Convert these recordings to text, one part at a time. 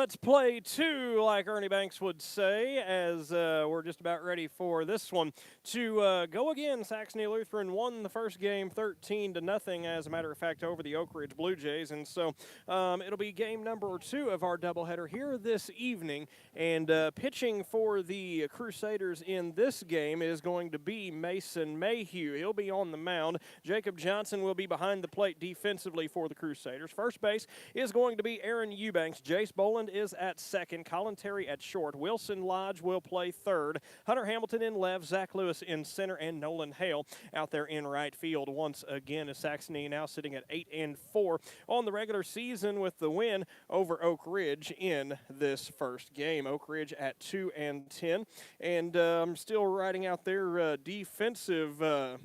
let's play two, like Ernie Banks would say, as we're just about ready for this one to go again. Saxony Lutheran won the first game 13-0, as a matter of fact, over the Oakridge Blue Jays. And so it'll be game number 2 of our doubleheader here this evening. And pitching for the Crusaders in this game is going to be Mason Mayhew. He'll be on the mound. Jacob Johnson will be behind the plate defensively for the Crusaders. First base is going to be Aaron Eubanks. Jace Boland is at second. Colin Terry at short. Wilson Lodge will play third. Hunter Hamilton in left. Zach Lewis in center. And Nolan Hale out there in right field. Once again, as Saxony now sitting at 8-4 on the regular season with the win over Oakridge in this first game. Oakridge at 2-10. And I'm still writing out their defensive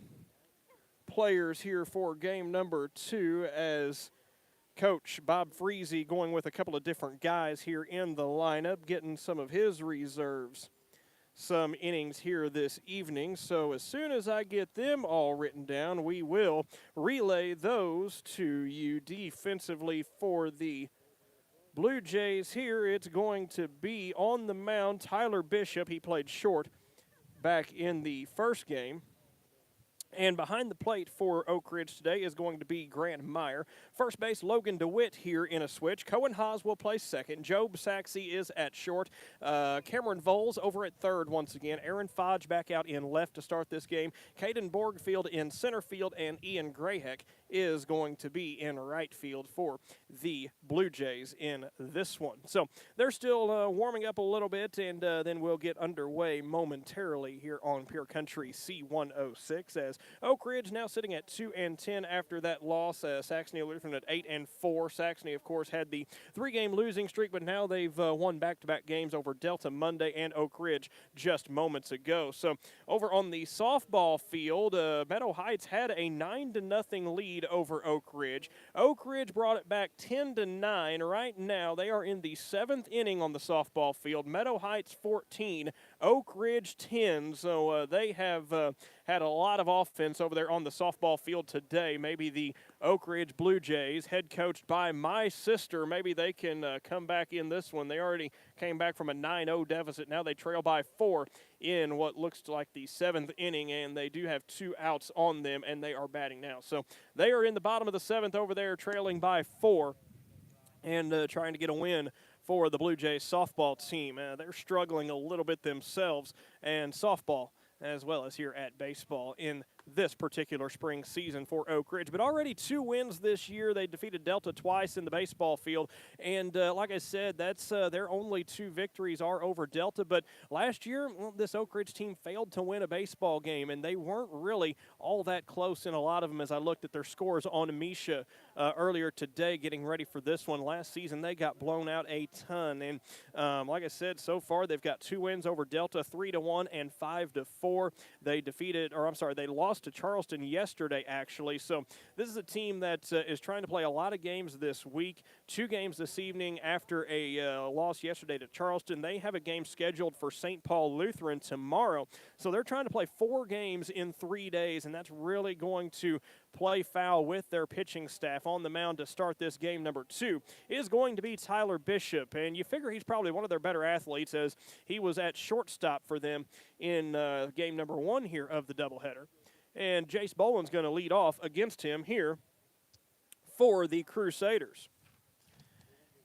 players here for game number 2, as Coach Bob Freese going with a couple of different guys here in the lineup, getting some of his reserves some innings here this evening. So as soon as I get them all written down, we will relay those to you. Defensively for the Blue Jays here, it's going to be on the mound Tyler Bishop. He played short back in the first game. And behind the plate for Oakridge today is going to be Grant Meyer. First base, Logan DeWitt here in a switch. Cohen Haas will play second. Job Saxey is at short. Cameron Voles over at third once again. Aaron Fodge back out in left to start this game. Caden Borgfield in center field, and Ian Grayheck is going to be in right field for the Blue Jays in this one. So they're still warming up a little bit, and then we'll get underway momentarily here on Pure Country C106, as Oakridge now sitting at 2-10 after that loss. Saxony Lutheran at 8-4. Saxony, of course, had the 3-game losing streak, but now they've won back-to-back games over Delta Monday and Oakridge just moments ago. So over on the softball field, Meadow Heights had a 9-0 lead over Oakridge. Oakridge brought it back 10-9. Right now, they are in the 7th inning on the softball field. Meadow Heights 14, Oakridge 10. So they have had a lot of offense over there on the softball field today. Maybe the Oakridge Blue Jays, head coached by my sister, maybe they can come back in this one. They already came back from a 9-0 deficit. Now they trail by 4 in what looks like the 7th inning, and they do have 2 outs on them, and they are batting now. So they are in the bottom of the 7th over there, trailing by 4 and trying to get a win for the Blue Jays softball team. They're struggling a little bit themselves, and softball as well as here at baseball in this particular spring season for Oakridge. But already 2 wins this year. They defeated Delta twice in the baseball field. And like I said, that's their only 2 victories are over Delta. But last year, well, this Oakridge team failed to win a baseball game, and they weren't really all that close in a lot of them as I looked at their scores on Amisha earlier today, getting ready for this one. Last season, they got blown out a ton. And like I said, so far, they've got 2 wins over Delta, 3-1 and 5-4. They lost to Charleston yesterday, actually. So this is a team that is trying to play a lot of games this week. 2 games this evening after a loss yesterday to Charleston. They have a game scheduled for St. Paul Lutheran tomorrow. So they're trying to play 4 games in 3 days, and that's really going to play foul with their pitching staff. On the mound to start this game number 2 is going to be Tyler Bishop, and you figure he's probably one of their better athletes, as he was at shortstop for them in game number 1 here of the doubleheader. And Jace Boland's going to lead off against him here for the Crusaders.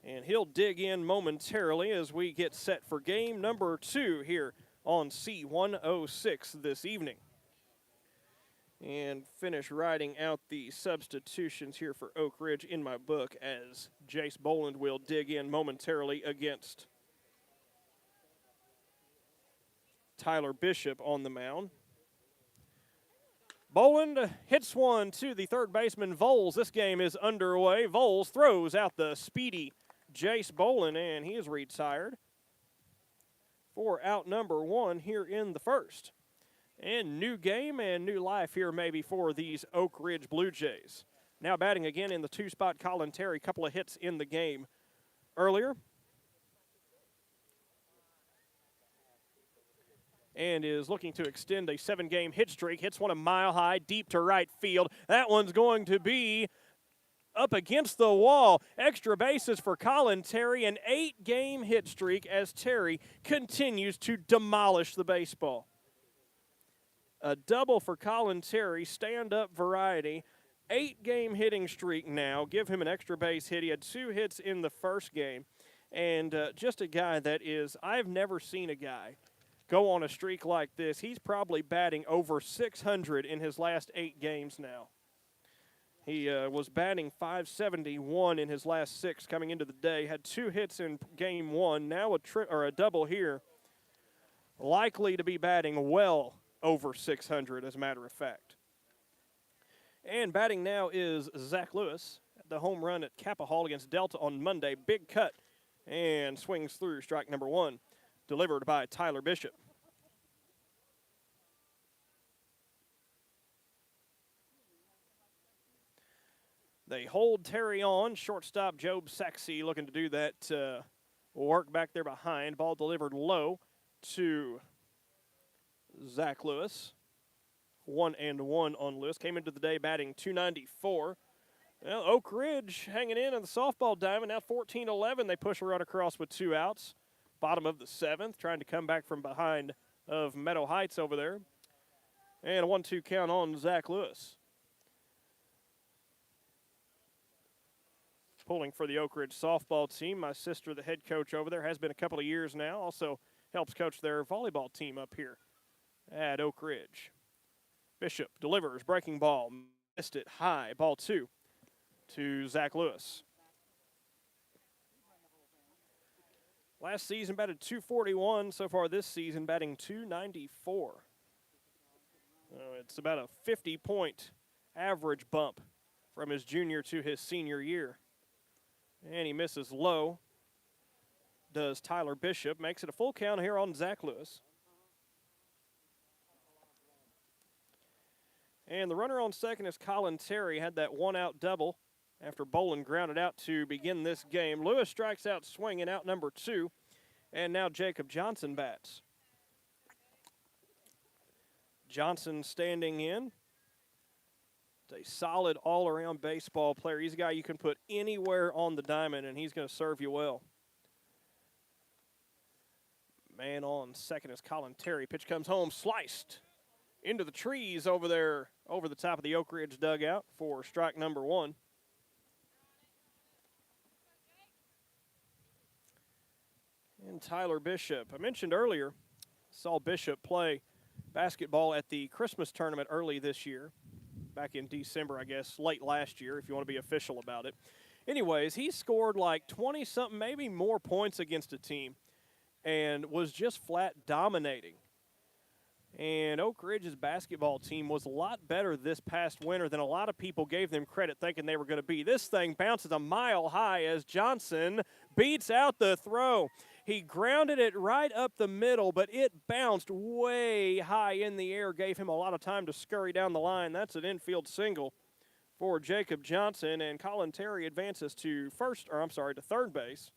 And he'll dig in momentarily as we get set for game number 2 here on C106 this evening. And finish writing out the substitutions here for Oakridge in my book, as Jace Boland will dig in momentarily against Tyler Bishop on the mound. Boland hits one to the third baseman, Voles. This game is underway. Voles throws out the speedy Jace Boland, and he is retired for out number 1 here in the first. And new game and new life here maybe for these Oakridge Blue Jays. Now batting again in the 2-spot, Colin Terry. Couple of hits in the game earlier. And is looking to extend a 7-game hit streak. Hits one a mile high, deep to right field. That one's going to be up against the wall. Extra bases for Colin Terry, an 8-game hit streak as Terry continues to demolish the baseball. A double for Colin Terry, stand-up variety. 8-game hitting streak now. Give him an extra base hit. He had 2 hits in the first game. And just a guy that is, I've never seen a guy go on a streak like this. He's probably batting over 600 in his last 8 games now. He was batting .571 in his last 6 coming into the day. Had 2 hits in game 1. Now a double here. Likely to be batting well over 600, as a matter of fact. And batting now is Zach Lewis. The home run at Kappa Hall against Delta on Monday. Big cut and swings through strike number 1. Delivered by Tyler Bishop. They hold Terry on. Shortstop Job Saxony looking to do that work back there behind. Ball delivered low to Zach Lewis. 1-1 on Lewis. Came into the day batting .294. Well, Oakridge hanging in the softball diamond. Now 14-11. They push a run across with 2 outs. Bottom of the 7th. Trying to come back from behind of Meadow Heights over there. And a 1-2 count on Zach Lewis. Pulling for the Oakridge softball team. My sister, the head coach over there, has been a couple of years now. Also helps coach their volleyball team up here at Oakridge. Bishop delivers, breaking ball, missed it high, ball 2 to Zach Lewis. Last season batted .241, so far this season batting .294. It's about a 50-point average bump from his junior to his senior year. And he misses low, does Tyler Bishop. Makes it a full count here on Zach Lewis. And the runner on second is Colin Terry. Had that 1-out double after Bolin grounded out to begin this game. Lewis strikes out swinging, out number 2. And now Jacob Johnson bats. Johnson standing in. It's a solid all-around baseball player. He's a guy you can put anywhere on the diamond, and he's going to serve you well. Man on second is Colin Terry. Pitch comes home, sliced into the trees over there, over the top of the Oakridge dugout for strike number 1. And Tyler Bishop. I mentioned earlier, saw Bishop play basketball at the Christmas tournament early this year. Back in December, I guess, late last year, if you want to be official about it. Anyways, he scored like 20-something, maybe more points against a team and was just flat dominating. And Oakridge's basketball team was a lot better this past winter than a lot of people gave them credit thinking they were going to be. This thing bounces a mile high as Johnson beats out the throw. He grounded it right up the middle, but it bounced way high in the air, gave him a lot of time to scurry down the line. That's an infield single for Jacob Johnson, and Colin Terry advances to third base.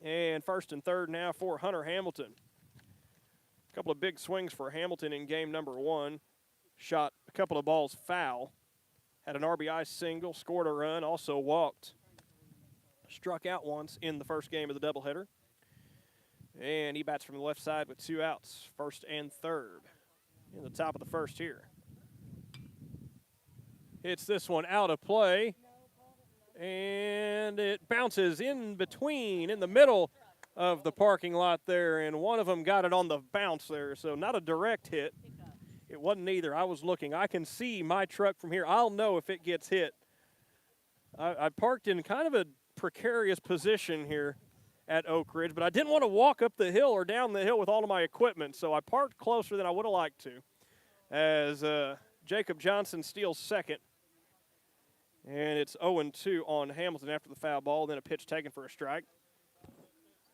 And first and third now for Hunter Hamilton. A couple of big swings for Hamilton in game number 1. Shot a couple of balls foul. Had an RBI single, scored a run, also walked. Struck out once in the first game of the doubleheader. And he bats from the left side with 2 outs, first and third in the top of the first here. Hits this one out of play. And it bounces in between, in the middle of the parking lot there. And one of them got it on the bounce there. So not a direct hit. It wasn't either. I was looking. I can see my truck from here. I'll know if it gets hit. I parked in kind of a precarious position here at Oakridge, but I didn't want to walk up the hill or down the hill with all of my equipment, so I parked closer than I would have liked to as Jacob Johnson steals second. And it's 0-2 on Hamilton after the foul ball, then a pitch taken for a strike.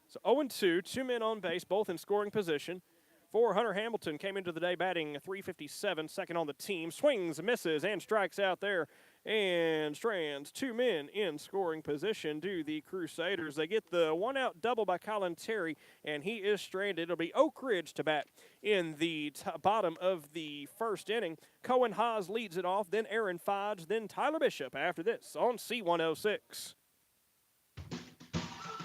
So 0-2, 2 men on base, both in scoring position. For Hunter Hamilton, came into the day batting .357, second on the team. Swings, misses, and strikes out there. And Strands, 2 men in scoring position do the Crusaders. They get the one-out double by Colin Terry, and he is stranded. It'll be Oakridge to bat in the bottom of the first inning. Cohen Haas leads it off, then Aaron Fodge, then Tyler Bishop after this on C106.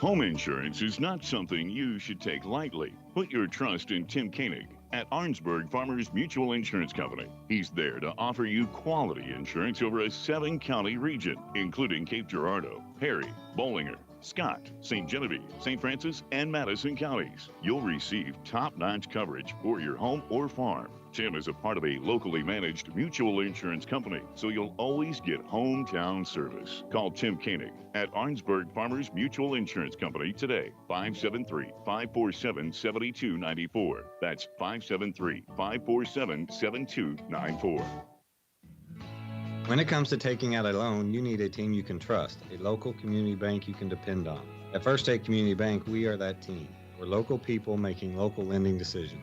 Home insurance is not something you should take lightly. Put your trust in Tim Koenig at Arnsberg Farmers Mutual Insurance Company. He's there to offer you quality insurance over a 7-county region, including Cape Girardeau, Perry, Bollinger, Scott, St. Genevieve, St. Francis, and Madison counties. You'll receive top-notch coverage for your home or farm. Tim is a part of a locally managed mutual insurance company, so you'll always get hometown service. Call Tim Koenig at Arnsberg Farmers Mutual Insurance Company today, 573-547-7294. That's 573-547-7294. When it comes to taking out a loan, you need a team you can trust, a local community bank you can depend on. At First State Community Bank, we are that team. We're local people making local lending decisions.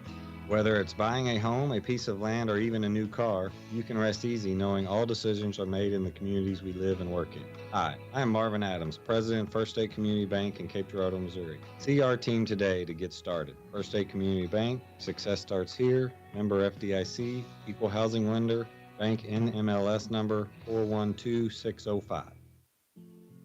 Whether it's buying a home, a piece of land, or even a new car, you can rest easy knowing all decisions are made in the communities we live and work in. Hi, I'm Marvin Adams, President, First State Community Bank in Cape Girardeau, Missouri. See our team today to get started. First State Community Bank, success starts here, member FDIC, equal housing lender, bank NMLS number 412605.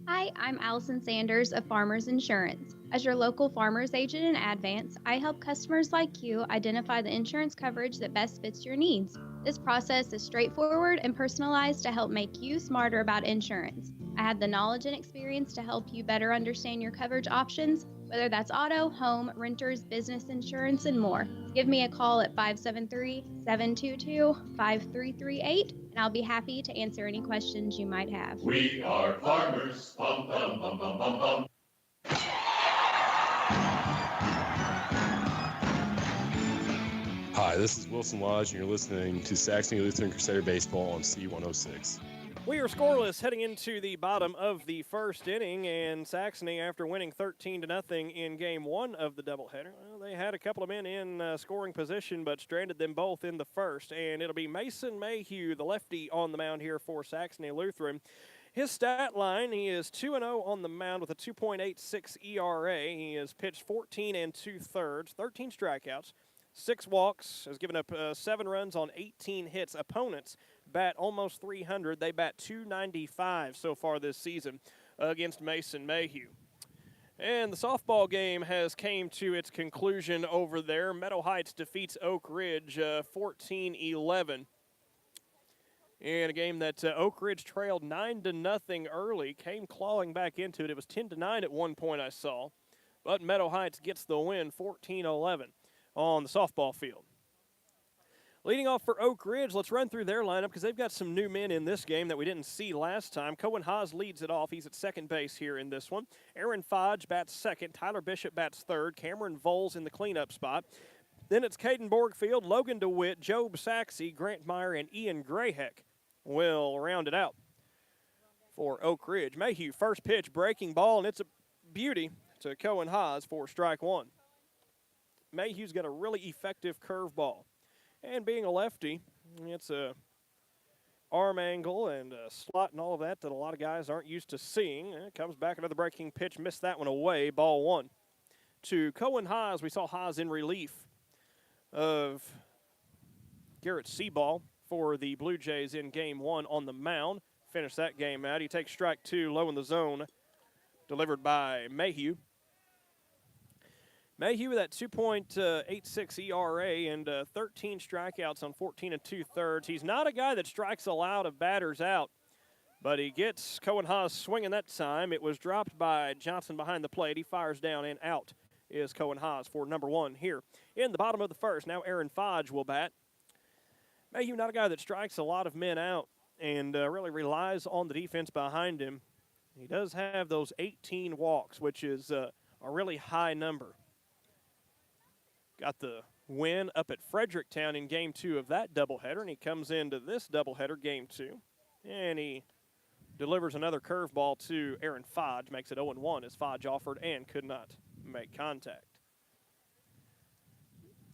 Hi, I'm Allison Sanders of Farmers Insurance. As your local farmers agent in Advance, I help customers like you identify the insurance coverage that best fits your needs. This process is straightforward and personalized to help make you smarter about insurance. I have the knowledge and experience to help you better understand your coverage options, whether that's auto, home, renters, business insurance, and more. Give me a call at 573-722-5338, and I'll be happy to answer any questions you might have. We are farmers. Bum, bum, bum, bum, bum, bum. Hi, this is Wilson Lodge, and you're listening to Saxony Lutheran Crusader Baseball on C106. We are scoreless heading into the bottom of the first inning, and Saxony, after winning 13-0 in Game 1 of the doubleheader, well, they had a couple of men in scoring position, but stranded them both in the first, and it'll be Mason Mayhew, the lefty, on the mound here for Saxony Lutheran. His stat line, he is 2-0 on the mound with a 2.86 ERA. He has pitched 14 2/3, 13 strikeouts, 6 walks, has given up 7 runs on 18 hits. Opponents bat almost 300. They bat 295 so far this season against Mason Mayhew. And the softball game has came to its conclusion over there. Meadow Heights defeats Oakridge 14-11. In a game that Oakridge trailed 9-0 early, came clawing back into it. It was 10-9 at one point I saw. But Meadow Heights gets the win 14-11 on the softball field. Leading off for Oakridge, let's run through their lineup because they've got some new men in this game that we didn't see last time. Cohen Haas leads it off. He's at second base here in this one. Aaron Fodge bats second. Tyler Bishop bats third. Cameron Voles in the cleanup spot. Then it's Caden Borgfield, Logan DeWitt, Job Saxey, Grant Meyer, and Ian Grayheck will round it out for Oakridge. Mayhew, first pitch, breaking ball, and it's a beauty to Cohen Haas for strike one. Mayhew's got a really effective curveball. And being a lefty, it's a arm angle and a slot and all of that a lot of guys aren't used to seeing. It comes back, another breaking pitch, missed that one away, ball one. To Cohen Haas, we saw Haas in relief of Garrett Seaball for the Blue Jays in Game 1 on the mound. Finished that game out. He takes strike two, low in the zone, delivered by Mayhew. Mayhew with that 2.86 ERA and 13 strikeouts on 14 2/3. He's not a guy that strikes a lot of batters out, but he gets Cohen Haas swinging that time. It was dropped by Johnson behind the plate. He fires down and out is Cohen Haas for number one here in the bottom of the first. Now Aaron Fodge will bat. Mayhew not a guy that strikes a lot of men out and really relies on the defense behind him. He does have those 18 walks, which is a really high number. Got the win up at Fredericktown in Game 2 of that doubleheader, and he comes into this doubleheader, Game 2, and he delivers another curveball to Aaron Fodge, makes it 0-1 as Fodge offered and could not make contact.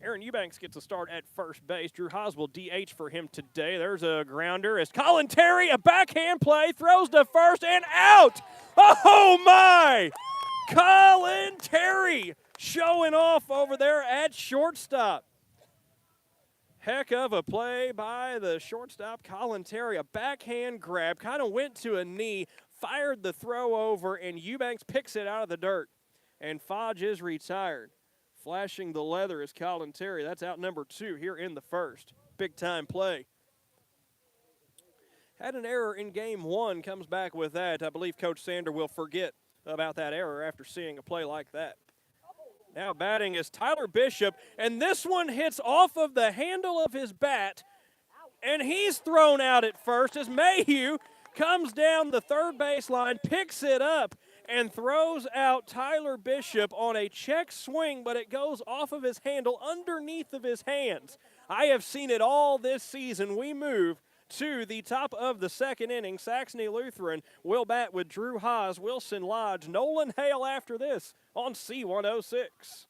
Aaron Eubanks gets a start at first base. Drew Haas will DH for him today. There's a grounder as Colin Terry, a backhand play, throws to first and out. Oh, my! Colin Terry showing off over there at shortstop. Heck of a play by the shortstop, Colin Terry. A backhand grab, kind of went to a knee, fired the throw over, and Eubanks picks it out of the dirt. And Fodge is retired. Flashing the leather is Colin Terry. That's out number 2 here in the first. Big-time play. Had an error in game 1, comes back with that. I believe Coach Sander will forget about that error after seeing a play like that. Now batting is Tyler Bishop, and this one hits off of the handle of his bat, and he's thrown out at first as Mayhew comes down the third baseline, picks it up, and throws out Tyler Bishop on a check swing, but it goes off of his handle underneath of his hands. I have seen it all this season. We move to the top of the second inning. Saxony Lutheran will bat with Drew Haas, Wilson Lodge, Nolan Hale after this on C106.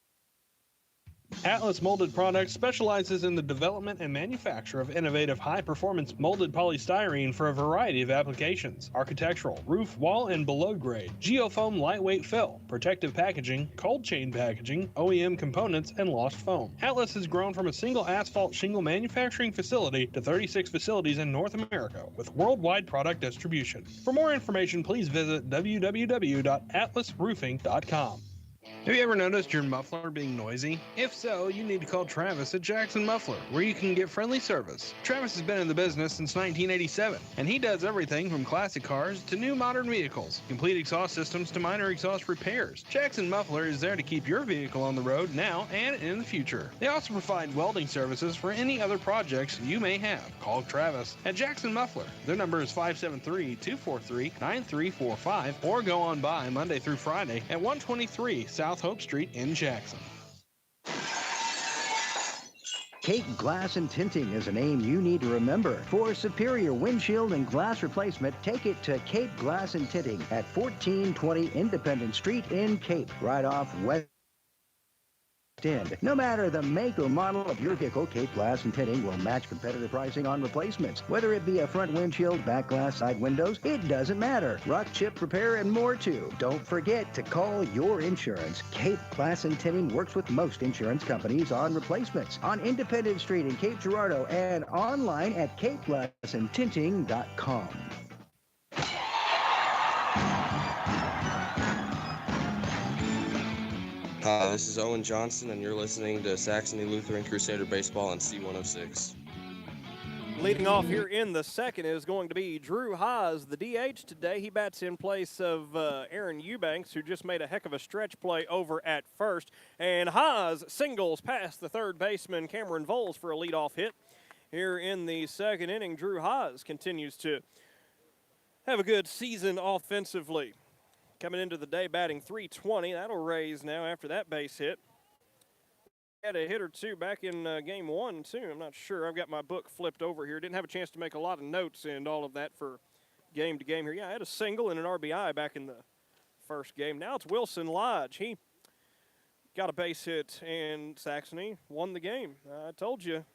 Atlas Molded Products specializes in the development and manufacture of innovative high-performance molded polystyrene for a variety of applications: architectural, roof, wall, and below grade, geofoam lightweight fill, protective packaging, cold chain packaging, OEM components, and lost foam. Atlas has grown from a single asphalt shingle manufacturing facility to 36 facilities in North America with worldwide product distribution. For more information, please visit www.atlasroofing.com. Have you ever noticed your muffler being noisy? If so, you need to call Travis at Jackson Muffler, where you can get friendly service. Travis has been in the business since 1987, and he does everything from classic cars to new modern vehicles, complete exhaust systems to minor exhaust repairs. Jackson Muffler is there to keep your vehicle on the road now and in the future. They also provide welding services for any other projects you may have. Call Travis at Jackson Muffler. Their number is 573-243-9345, or go on by Monday through Friday at 123 South Hope Street in Jackson. Cape Glass and Tinting is a name you need to remember. For superior windshield and glass replacement, take it to Cape Glass and Tinting at 1420 Independence Street in Cape, right off West End. No matter the make or model of your vehicle, Cape Glass and Tinting will match competitive pricing on replacements. Whether it be a front windshield, back glass, side windows, it doesn't matter. Rock, chip, repair, and more too. Don't forget to call your insurance. Cape Glass and Tinting works with most insurance companies on replacements on Independence Street in Cape Girardeau and online at capeglassandtinting.com. Hi, this is Owen Johnson, and you're listening to Saxony Lutheran Crusader Baseball on C106. Leading off here in the second is going to be Drew Haas, the DH today. He bats in place of Aaron Eubanks, who just made a heck of a stretch play over at first. And Haas singles past the third baseman, Cameron Voles, for a leadoff hit. Here in the second inning, Drew Haas continues to have a good season offensively. Coming into the day batting .320. That'll raise now after that base hit. Had a hit or two back in game 1, too. I'm not sure. I've got my book flipped over here. Didn't have a chance to make a lot of notes and all of that for game to game here. Yeah, I had a single and an RBI back in the first game. Now it's Wilson Lodge. He got a base hit, and Saxony won the game. I told you,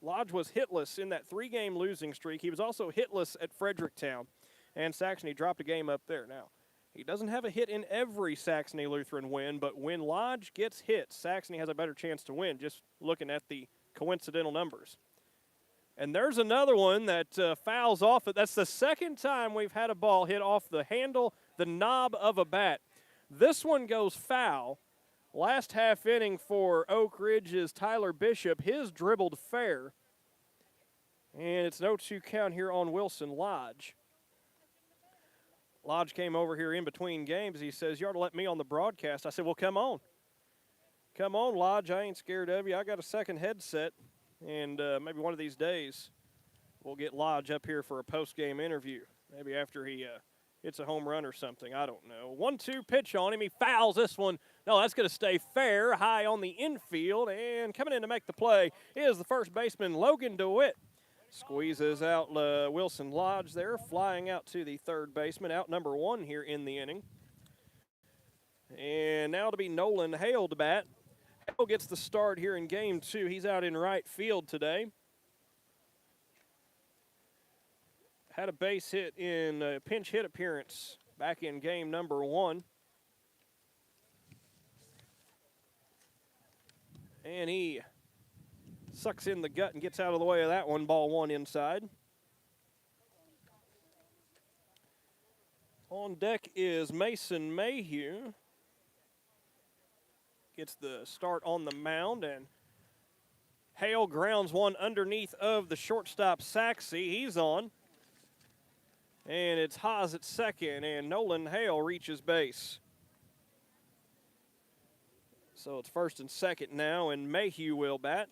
Lodge was hitless in that 3-game losing streak. He was also hitless at Fredericktown, and Saxony dropped a game up there. Now, he doesn't have a hit in every Saxony Lutheran win, but when Lodge gets hit, Saxony has a better chance to win, just looking at the coincidental numbers. And there's another one that fouls off. That's the second time we've had a ball hit off the handle, the knob of a bat. This one goes foul. Last half inning for Oakridge's Tyler Bishop, his dribbled fair. And it's an 0-2 count here on Wilson Lodge. Lodge came over here in between games. He says, you ought to let me on the broadcast. I said, well, come on. Come on, Lodge. I ain't scared of you. I got a second headset, and maybe one of these days we'll get Lodge up here for a post-game interview. Maybe after he hits a home run or something. I don't know. 1-2 pitch on him. He fouls this one. No, that's going to stay fair, high on the infield, and coming in to make the play is the first baseman, Logan DeWitt. Squeezes out Wilson Lodge there, flying out to the third baseman, out number 1 here in the inning. And now to be Nolan Hale to bat. Hale gets the start here in game 2. He's out in right field today. Had a base hit in a pinch hit appearance back in game number 1. And he sucks in the gut and gets out of the way of that one. Ball 1 inside. On deck is Mason Mayhew. Gets the start on the mound, and Hale grounds one underneath of the shortstop Saxony. He's on. And it's Haas at second, and Nolan Hale reaches base. So it's first and second now, and Mayhew will bat.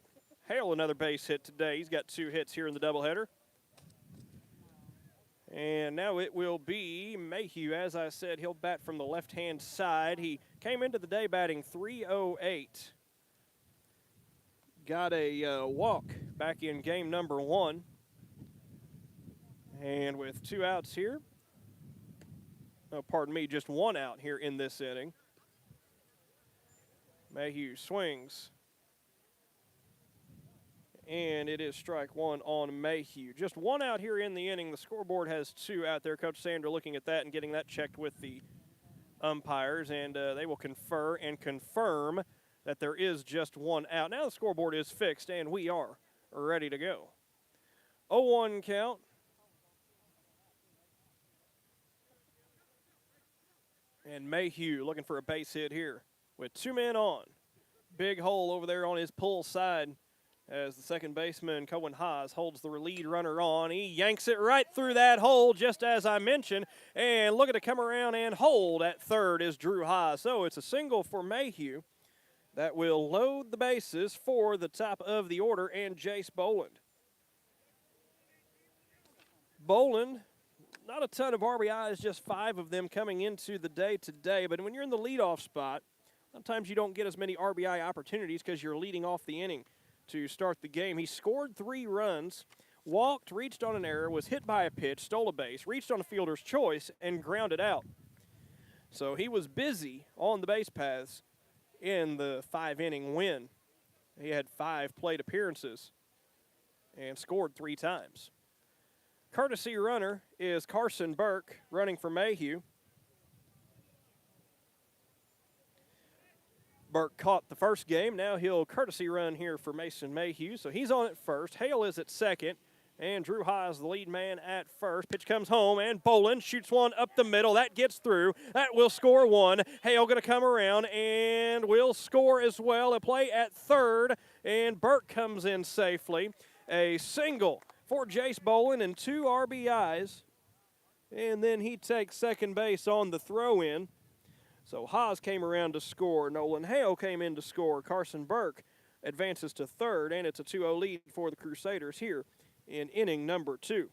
Hale another base hit today. He's got 2 hits here in the doubleheader. And now it will be Mayhew. As I said, he'll bat from the left-hand side. He came into the day batting .308. Got a walk back in game number 1. And with 2 outs here, just 1 out here in this inning. Mayhew swings. And it is strike 1 on Mayhew. Just 1 out here in the inning. The scoreboard has 2 out there. Coach Sandra looking at that and getting that checked with the umpires. And they will confer and confirm that there is just 1 out. Now the scoreboard is fixed, and we are ready to go. 0-1 count. And Mayhew looking for a base hit here with 2 men on. Big hole over there on his pull side as the second baseman, Cohen Haas, holds the lead runner on. He yanks it right through that hole, just as I mentioned. And looking to come around and hold at third is Drew Haas. So it's a single for Mayhew that will load the bases for the top of the order and Jace Boland. Boland, not a ton of RBIs, just 5 of them coming into the day today. But when you're in the leadoff spot, sometimes you don't get as many RBI opportunities because you're leading off the inning to start the game. He scored 3 runs, walked, reached on an error, was hit by a pitch, stole a base, reached on a fielder's choice, and grounded out. So he was busy on the base paths in the 5-inning win. He had 5 plate appearances and scored 3 times. Courtesy runner is Carson Burke running for Mayhew. Burke caught the first game. Now he'll courtesy run here for Mason Mayhew. So he's on at first. Hale is at second. And Drew High is the lead man at first. Pitch comes home, and Boland shoots one up the middle. That gets through. That will score 1. Hale going to come around and will score as well. A play at third, and Burke comes in safely. A single for Jace Boland and 2 RBIs. And then he takes second base on the throw-in. So Haas came around to score. Nolan Hale came in to score. Carson Burke advances to third, and it's a 2-0 lead for the Crusaders here in inning number 2.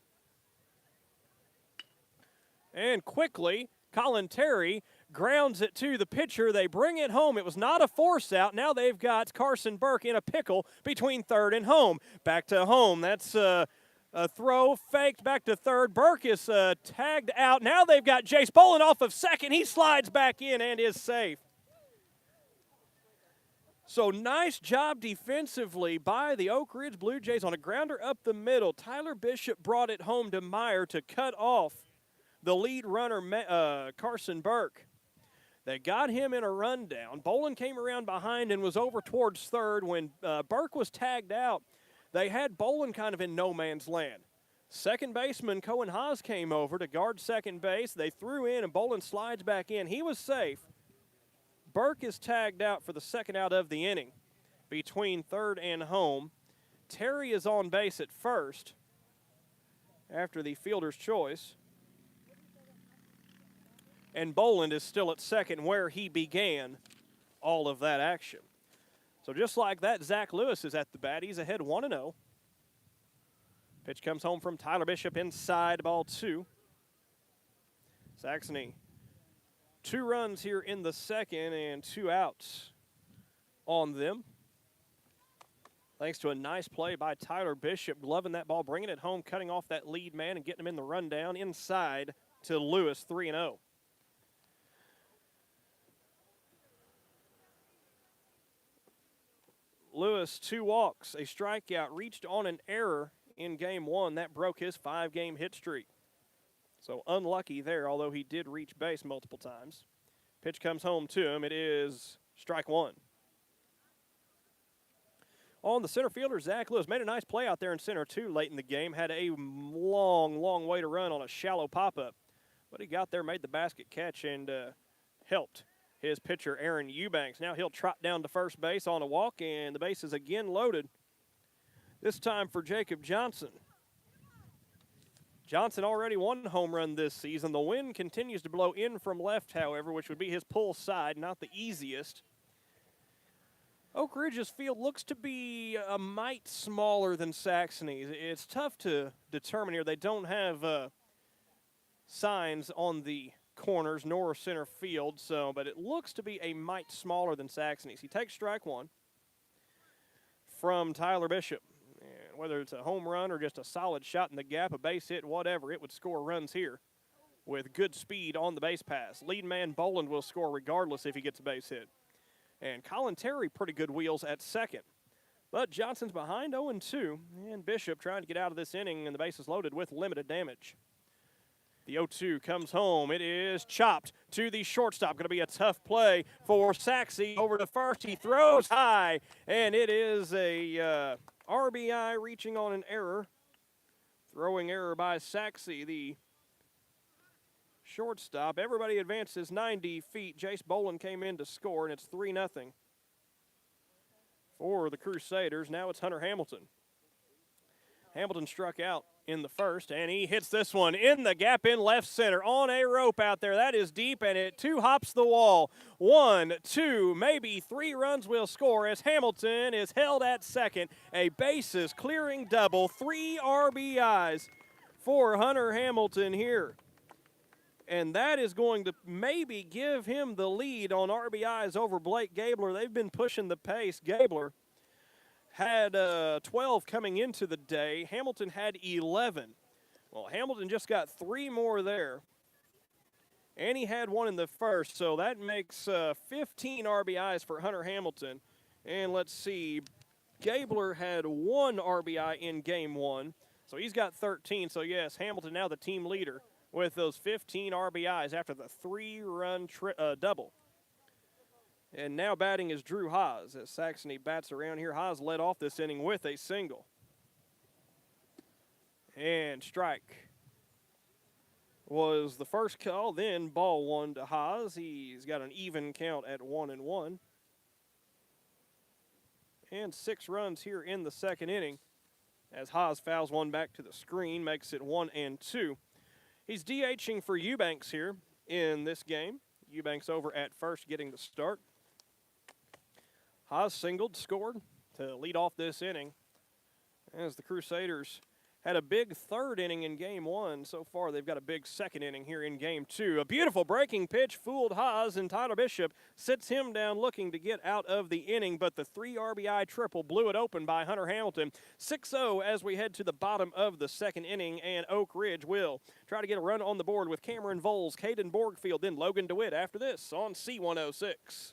And quickly, Colin Terry grounds it to the pitcher. They bring it home. It was not a force out. Now they've got Carson Burke in a pickle between third and home. Back to home. That's a throw faked back to third. Burke is tagged out. Now they've got Jace Boland off of second. He slides back in and is safe. So nice job defensively by the Oakridge Blue Jays on a grounder up the middle. Tyler Bishop brought it home to Meyer to cut off the lead runner, Carson Burke. They got him in a rundown. Boland came around behind and was over towards third. When Burke was tagged out, they had Boland kind of in no man's land. Second baseman Cohen Haas came over to guard second base. They threw in, and Boland slides back in. He was safe. Burke is tagged out for the second out of the inning between third and home. Terry is on base at first after the fielder's choice. And Boland is still at second where he began all of that action. So just like that, Zach Lewis is at the bat. He's ahead 1-0. Pitch comes home from Tyler Bishop inside, ball 2. Saxony, 2 runs here in the second and 2 outs on them. Thanks to a nice play by Tyler Bishop, gloving that ball, bringing it home, cutting off that lead man and getting him in the rundown inside to Lewis, 3-0. Lewis, 2 walks, a strikeout, reached on an error in game 1. That broke his 5-game hit streak. So unlucky there, although he did reach base multiple times. Pitch comes home to him. It is strike 1. On the center fielder, Zach Lewis made a nice play out there in center, too, late in the game. Had a long way to run on a shallow pop-up. But he got there, made the basket catch, and helped his pitcher, Aaron Eubanks. Now he'll trot down to first base on a walk, and the base is again loaded. This time for Jacob Johnson. Johnson already 1 home run this season. The wind continues to blow in from left, however, which would be his pull side, not the easiest. Oakridge's field looks to be a mite smaller than Saxony's. It's tough to determine here. They don't have signs on the corners nor center field, but it looks to be a mite smaller than Saxony's. He takes strike 1 from Tyler Bishop. And whether it's a home run or just a solid shot in the gap, a base hit, whatever, it would score runs here with good speed on the base pass. Lead man Boland will score regardless if he gets a base hit. And Colin Terry, pretty good wheels at second. But Johnson's behind 0-2, and Bishop trying to get out of this inning, and the base is loaded with limited damage. The 0-2 comes home. It is chopped to the shortstop. Going to be a tough play for Saxey. Over to first. He throws high, and it is a RBI reaching on an error. Throwing error by Saxey, the shortstop. Everybody advances 90 feet. Jace Boland came in to score, and it's 3-0 for the Crusaders. Now it's Hunter Hamilton. Hamilton struck out in the first, and he hits this one in the gap in left center on a rope out there. That is deep, and it 2-hops the wall. 1, 2, maybe 3 runs will score as Hamilton is held at second. A bases clearing double, 3 RBIs for Hunter Hamilton here. And that is going to maybe give him the lead on RBIs over Blake Gabler. They've been pushing the pace. Gabler had 12 coming into the day. Hamilton had 11. Well, Hamilton just got 3 more there. And he had 1 in the first, so that makes 15 RBIs for Hunter Hamilton. And let's see, Gabler had 1 RBI in game 1, so he's got 13. So, yes, Hamilton now the team leader with those 15 RBIs after the 3-run double. And now batting is Drew Haas as Saxony bats around here. Haas led off this inning with a single. And strike was the first call, then ball 1 to Haas. He's got an even count at 1-1. And 6 runs here in the second inning as Haas fouls one back to the screen, makes it 1-2. He's DHing for Eubanks here in this game. Eubanks over at first getting the start. Haas singled, scored to lead off this inning as the Crusaders had a big third inning in game 1. So far, they've got a big second inning here in game 2. A beautiful breaking pitch fooled Haas, and Tyler Bishop sits him down looking to get out of the inning, but the 3 RBI triple blew it open by Hunter Hamilton. 6-0 as we head to the bottom of the second inning, and Oakridge will try to get a run on the board with Cameron Voles, Caden Borgfield, then Logan DeWitt after this on C106.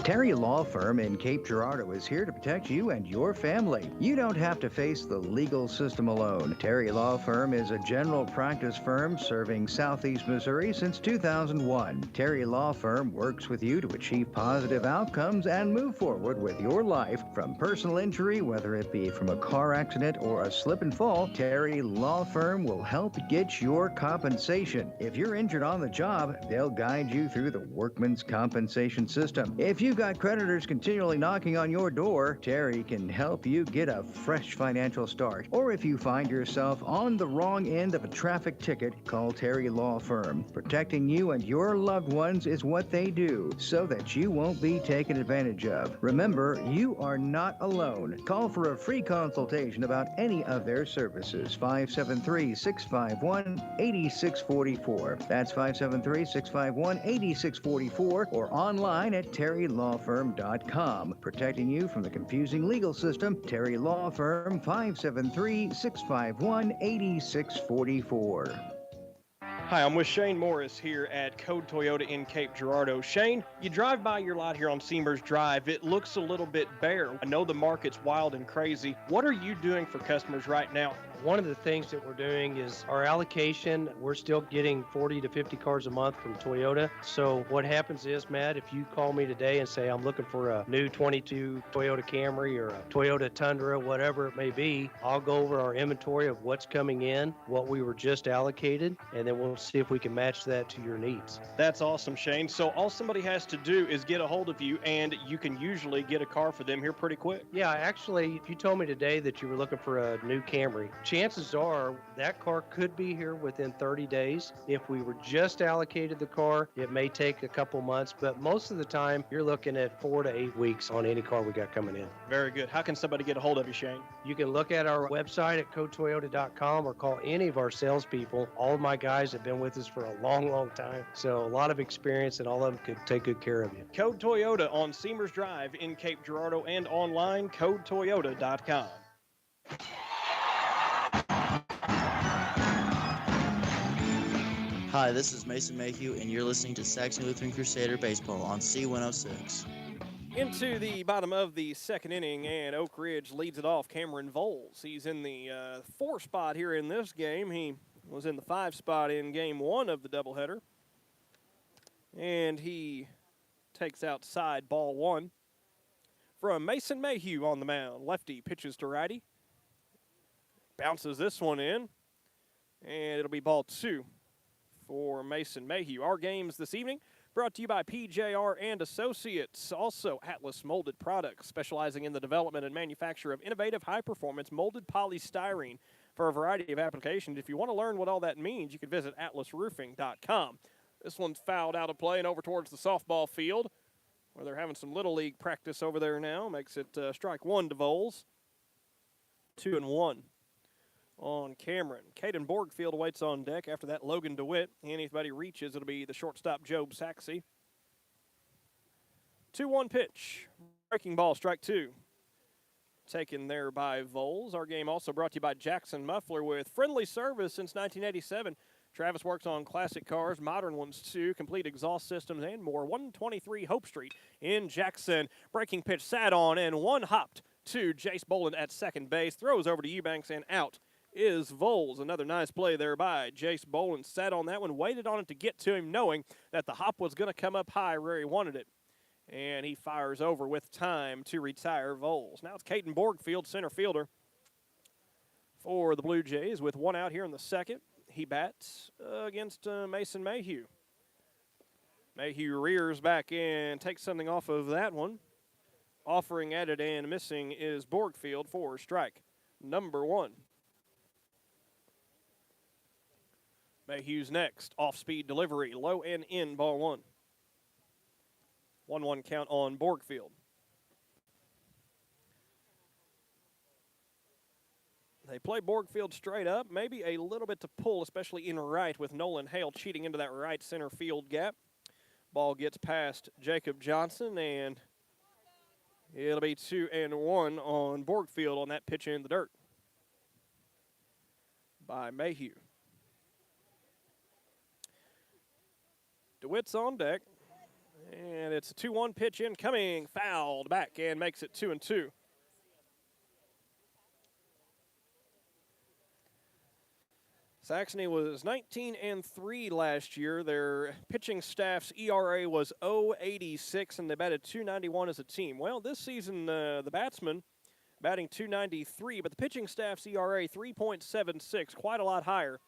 Terry Law Firm in Cape Girardeau is here to protect you and your family. You don't have to face the legal system alone. Terry Law Firm is a general practice firm serving Southeast Missouri since 2001. Terry Law Firm works with you to achieve positive outcomes and move forward with your life from personal injury, whether it be from a car accident or a slip and fall. Terry Law Firm will help get your compensation. If you're injured on the job, they'll guide you through the workman's compensation system. If you've got creditors continually knocking on your door, Terry can help you get a fresh financial start. Or if you find yourself on the wrong end of a traffic ticket, call Terry Law Firm. Protecting you and your loved ones is what they do, so that you won't be taken advantage of. Remember, you are not alone. Call for a free consultation about any of their services. 573-651-8644. That's 573-651-8644, or online at terrylawfirm.com. Protecting you from the confusing legal system, Terry Law Firm, 573-651-8644. Hi, I'm with Shane Morris here at Code Toyota in Cape Girardeau. Shane, you drive by your lot here on Seamers Drive. It looks a little bit bare. I know the market's wild and crazy. What are you doing for customers right now? One of the things that we're doing is our allocation. We're still getting 40 to 50 cars a month from Toyota. So what happens is, Matt, if you call me today and say I'm looking for a new 22 Toyota Camry or a Toyota Tundra, whatever it may be, I'll go over our inventory of what's coming in, what we were just allocated, and then we'll see if we can match that to your needs. That's awesome, Shane. So all somebody has to do is get a hold of you, and you can usually get a car for them here pretty quick. Yeah, actually, if you told me today that you were looking for a new Camry, chances are that car could be here within 30 days. If we were just allocated the car, it may take a couple months, but most of the time, you're looking at 4 to 8 weeks on any car we got coming in. Very good. How can somebody get a hold of you, Shane? You can look at our website at codetoyota.com or call any of our salespeople. All of my guys have been with us for a long, long time, so a lot of experience, and all of them could take good care of you. Code Toyota on Seamers Drive in Cape Girardeau and online, codetoyota.com. Hi, this is Mason Mayhew, and you're listening to Saxony Lutheran Crusader Baseball on C106. Into the bottom of the second inning, and Oakridge leads it off. Cameron Voles. He's in the 4 spot here in this game. He was in the 5 spot in game 1 of the doubleheader. And he takes outside ball 1 from Mason Mayhew on the mound. Lefty pitches to righty. Bounces this one in, and it'll be ball 2 for Mason Mayhew. Our games this evening brought to you by PJR and Associates. Also, Atlas Molded Products, specializing in the development and manufacture of innovative high-performance molded polystyrene for a variety of applications. If you want to learn what all that means, you can visit atlasroofing.com. This one's fouled out of play and over towards the softball field, where they're having some Little League practice over there now. Makes it strike 1 to Voles. 2-1. On Cameron. Caden Borgfield awaits on deck. After that, Logan DeWitt. Anybody reaches, it'll be the shortstop, Job Saxey. 2-1 pitch. Breaking ball, strike 2. Taken there by Voles. Our game also brought to you by Jackson Muffler with friendly service since 1987. Travis works on classic cars, modern ones too, complete exhaust systems and more. 123 Hope Street in Jackson. Breaking pitch sat on and one hopped to Jace Boland at second base. Throws over to Eubanks and out is Voles. Another nice play there by Jace Boland. Sat on that one, waited on it to get to him, knowing that the hop was going to come up high where he wanted it. And he fires over with time to retire Voles. Now it's Caden Borgfield, center fielder for the Blue Jays with 1 out here in the second. He bats against Mason Mayhew. Mayhew rears back and takes something off of that one. Offering at it and missing is Borgfield for strike number 1. Mayhew's next. Off-speed delivery. Low and in, ball 1. 1-1 count on Borgfield. They play Borgfield straight up. Maybe a little bit to pull, especially in right, with Nolan Hale cheating into that right center field gap. Ball gets past Jacob Johnson, and it'll be 2-1 on Borgfield on that pitch in the dirt by Mayhew. DeWitt's on deck, and it's a 2-1 pitch incoming, fouled back and makes it 2-2. Saxony was 19-3 last year. Their pitching staff's ERA was 0.86, and they batted .291 as a team. Well, this season, the batsman batting .293, but the pitching staff's ERA 3.76, quite a lot higher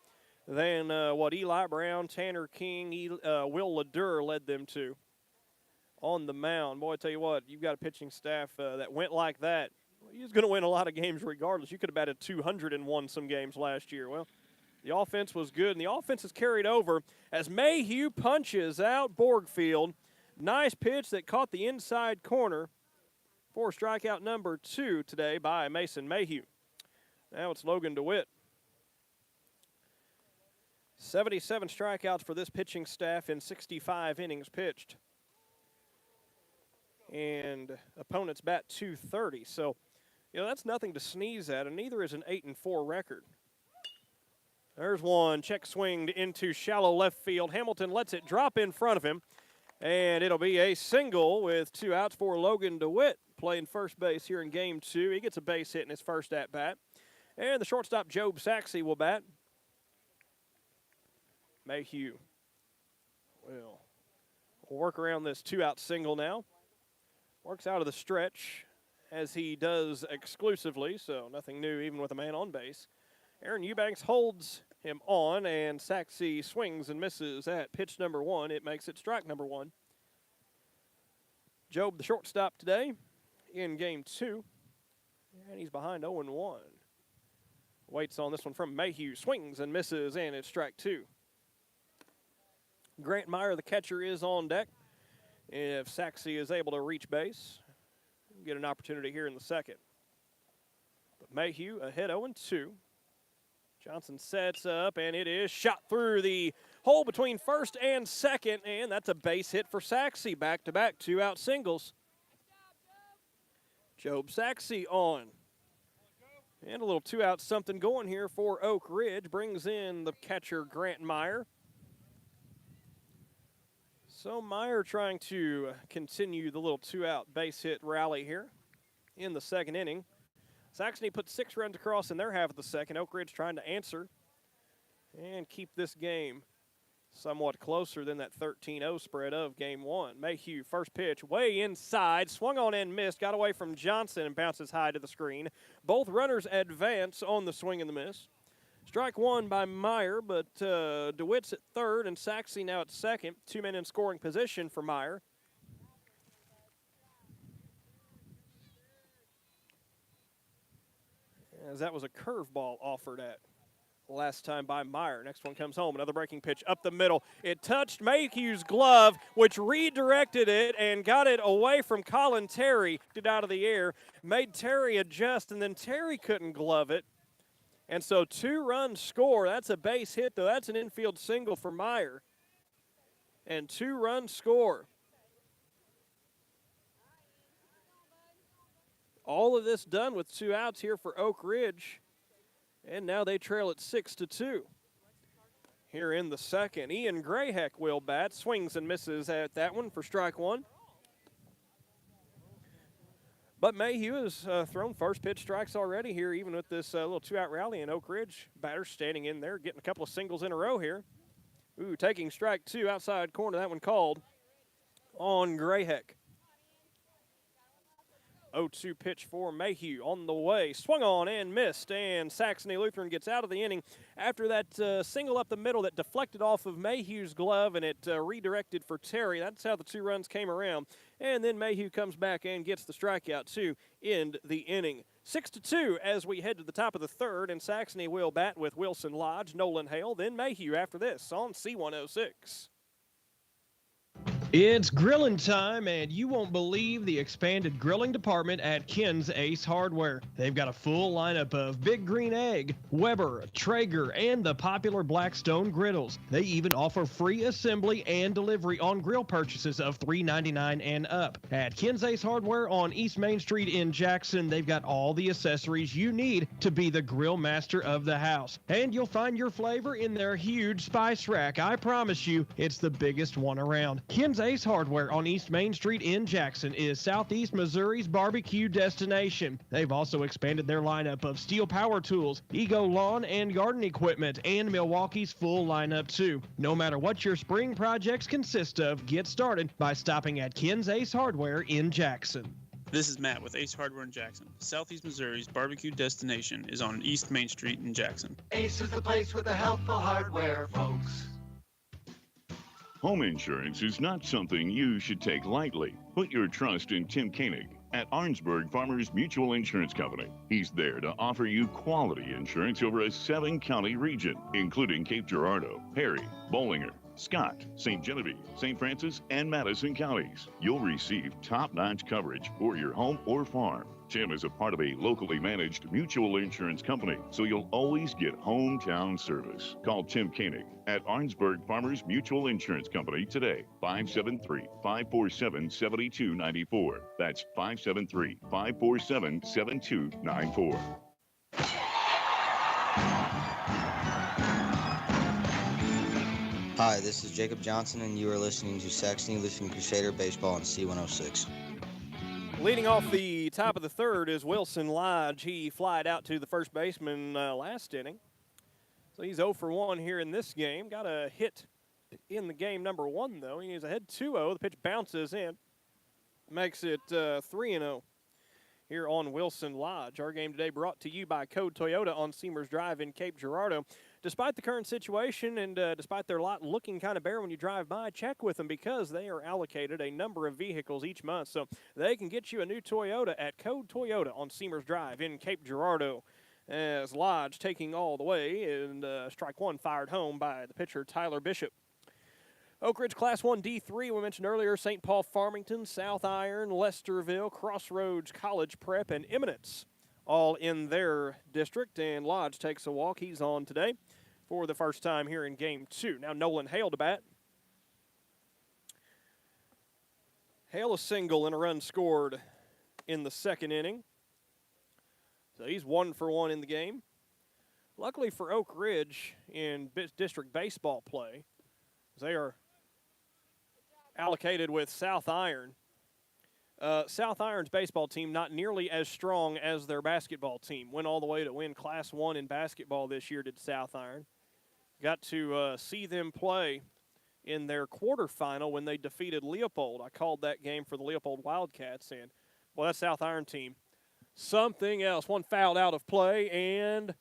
than what Eli Brown, Tanner King, Will Ledur led them to on the mound. Boy, I tell you what, you've got a pitching staff that went like that. You're going to win a lot of games regardless. You could have batted 200 and won some games last year. Well, the offense was good, and the offense is carried over as Mayhew punches out Borgfield. Nice pitch that caught the inside corner for strikeout number 2 today by Mason Mayhew. Now it's Logan DeWitt. 77 strikeouts for this pitching staff in 65 innings pitched. And opponents bat .230. So, that's nothing to sneeze at, and neither is an 8-4 record. There's one. Check swinged into shallow left field. Hamilton lets it drop in front of him. And it'll be a single with 2 outs for Logan DeWitt playing first base here in game 2. He gets a base hit in his first at-bat. And the shortstop, Job Saxey, will bat. Mayhew will work around this 2-out single now. Works out of the stretch as he does exclusively, so nothing new even with a man on base. Aaron Eubanks holds him on, and Saxey swings and misses at pitch number 1. It makes it strike number 1. Job, the shortstop today in game 2, and he's behind 0-1. Waits on this one from Mayhew, swings and misses, and it's strike 2. Grant Meyer, the catcher, is on deck. If Saxey is able to reach base, get an opportunity here in the second. But Mayhew ahead 0-2. Johnson sets up, and it is shot through the hole between first and second, and that's a base hit for Saxey. Back-to-back 2-out singles. Job Saxey on. And a little 2-out something going here for Oakridge. Brings in the catcher, Grant Meyer. So Meyer trying to continue the little 2-out base hit rally here in the second inning. Saxony put 6 runs across in their half of the second. Oakridge trying to answer and keep this game somewhat closer than that 13-0 spread of game 1. Mayhew, first pitch, way inside, swung on and missed, got away from Johnson and bounces high to the screen. Both runners advance on the swing and the miss. Strike 1 by Meyer, but DeWitt's at third and Saxey now at second. 2 men in scoring position for Meyer. As that was a curveball offered at last time by Meyer. Next one comes home. Another breaking pitch up the middle. It touched Mayhew's glove, which redirected it and got it away from Colin Terry. It out of the air, made Terry adjust, and then Terry couldn't glove it. And so 2 runs score. That's a base hit, though. That's an infield single for Meyer. And 2 runs score. All of this done with 2 outs here for Oakridge. And now they trail at 6-2. Here in the second, Ian Grayheck will bat. Swings and misses at that one for strike 1. But Mayhew has thrown first pitch strikes already here, even with this little 2-out rally. And Oakridge batters standing in there, getting a couple of singles in a row here. Ooh, taking strike 2, outside corner. That one called on Grayheck. 0-2 pitch for Mayhew on the way. Swung on and missed, and Saxony Lutheran gets out of the inning after that single up the middle that deflected off of Mayhew's glove, and it redirected for Terry. That's how the 2 runs came around. And then Mayhew comes back and gets the strikeout to end the inning. 6-2 as we head to the top of the third, and Saxony will bat with Wilson Lodge, Nolan Hale, then Mayhew after this on C106. It's grilling time, and you won't believe the expanded grilling department at Ken's Ace Hardware. They've got a full lineup of Big Green Egg, Weber, Traeger, and the popular Blackstone griddles. They even offer free assembly and delivery on grill purchases of $3.99 and up. At Ken's Ace Hardware on East Main Street in Jackson, they've got all the accessories you need to be the grill master of the house. And you'll find your flavor in their huge spice rack. I promise you, it's the biggest one around. Ken's Ace Hardware on East Main Street in Jackson is Southeast Missouri's barbecue destination. They've also expanded their lineup of steel power tools, Ego lawn and garden equipment, and Milwaukee's full lineup too. No matter what your spring projects consist of, get started by stopping at Ken's Ace Hardware in Jackson. This is Matt with Ace Hardware in Jackson. Southeast Missouri's barbecue destination is on East Main Street in Jackson. Ace is the place with the helpful hardware, folks. Home insurance is not something you should take lightly. Put your trust in Tim Koenig at Arnsberg Farmers Mutual Insurance Company. He's there to offer you quality insurance over a 7-county region, including Cape Girardeau, Perry, Bollinger, Scott, St. Genevieve, St. Francis, and Madison counties. You'll receive top-notch coverage for your home or farm. Tim is a part of a locally managed mutual insurance company, so you'll always get hometown service. Call Tim Koenig at Arnsberg Farmers Mutual Insurance Company today, 573-547-7294. That's 573-547-7294. Hi, this is Jacob Johnson, and you are listening to Saxony Lutheran Crusader Baseball on C106. Leading off the top of the third is Wilson Lodge. He flied out to the first baseman last inning. So he's 0 for 1 here in this game. Got a hit in the game number 1, though. He's ahead 2-0. The pitch bounces in. Makes it 3-0 here on Wilson Lodge. Our game today brought to you by Code Toyota on Seamers Drive in Cape Girardeau. Despite the current situation and despite their lot looking kind of bare when you drive by, check with them because they are allocated a number of vehicles each month. So they can get you a new Toyota at Code Toyota on Seamers Drive in Cape Girardeau. As Lodge taking all the way, and strike one fired home by the pitcher Tyler Bishop. Oakridge Class 1 D3, we mentioned earlier, St. Paul Farmington, South Iron, Lesterville, Crossroads College Prep, and Eminence, all in their district. And Lodge takes a walk. He's on today for the first time here in Game 2. Now Nolan Hale to bat. Hale a single and a run scored in the second inning. So he's 1 for 1 in the game. Luckily for Oakridge in district baseball play, they are allocated with South Iron. South Iron's baseball team not nearly as strong as their basketball team. Went all the way to win Class 1 in basketball this year, did South Iron. Got to see them play in their quarterfinal when they defeated Leopold. I called that game for the Leopold Wildcats, and, well, that South Iron team, something else. One fouled out of play and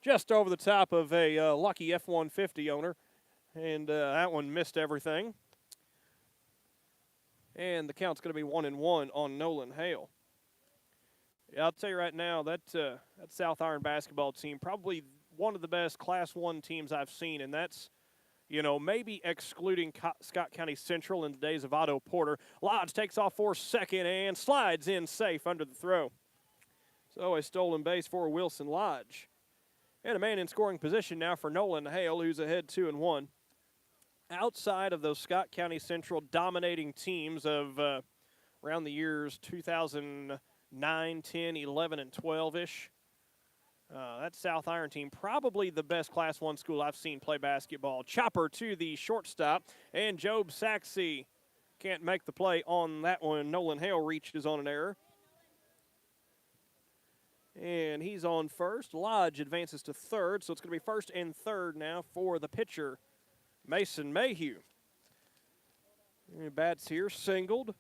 just over the top of a lucky F-150 owner, and that one missed everything. And the count's going to be 1-1 on Nolan Hale. Yeah, I'll tell you right now, that South Iron basketball team, probably one of the best Class 1 teams I've seen, and that's, you know, maybe excluding Scott County Central in the days of Otto Porter. Lodge takes off for second and slides in safe under the throw. So a stolen base for Wilson Lodge. And a man in scoring position now for Nolan Hale, who's ahead 2-1. Outside of those Scott County Central dominating teams of around the years 2009, 10, 11, and 12-ish, that South Iron team, probably the best Class 1 school I've seen play basketball. Chopper to the shortstop, and Job Saxey can't make the play on that one. Nolan Hale reaches on an error. And he's on first. Lodge advances to third, so it's going to be first and third now for the pitcher, Mason Mayhew. And bats here, singled.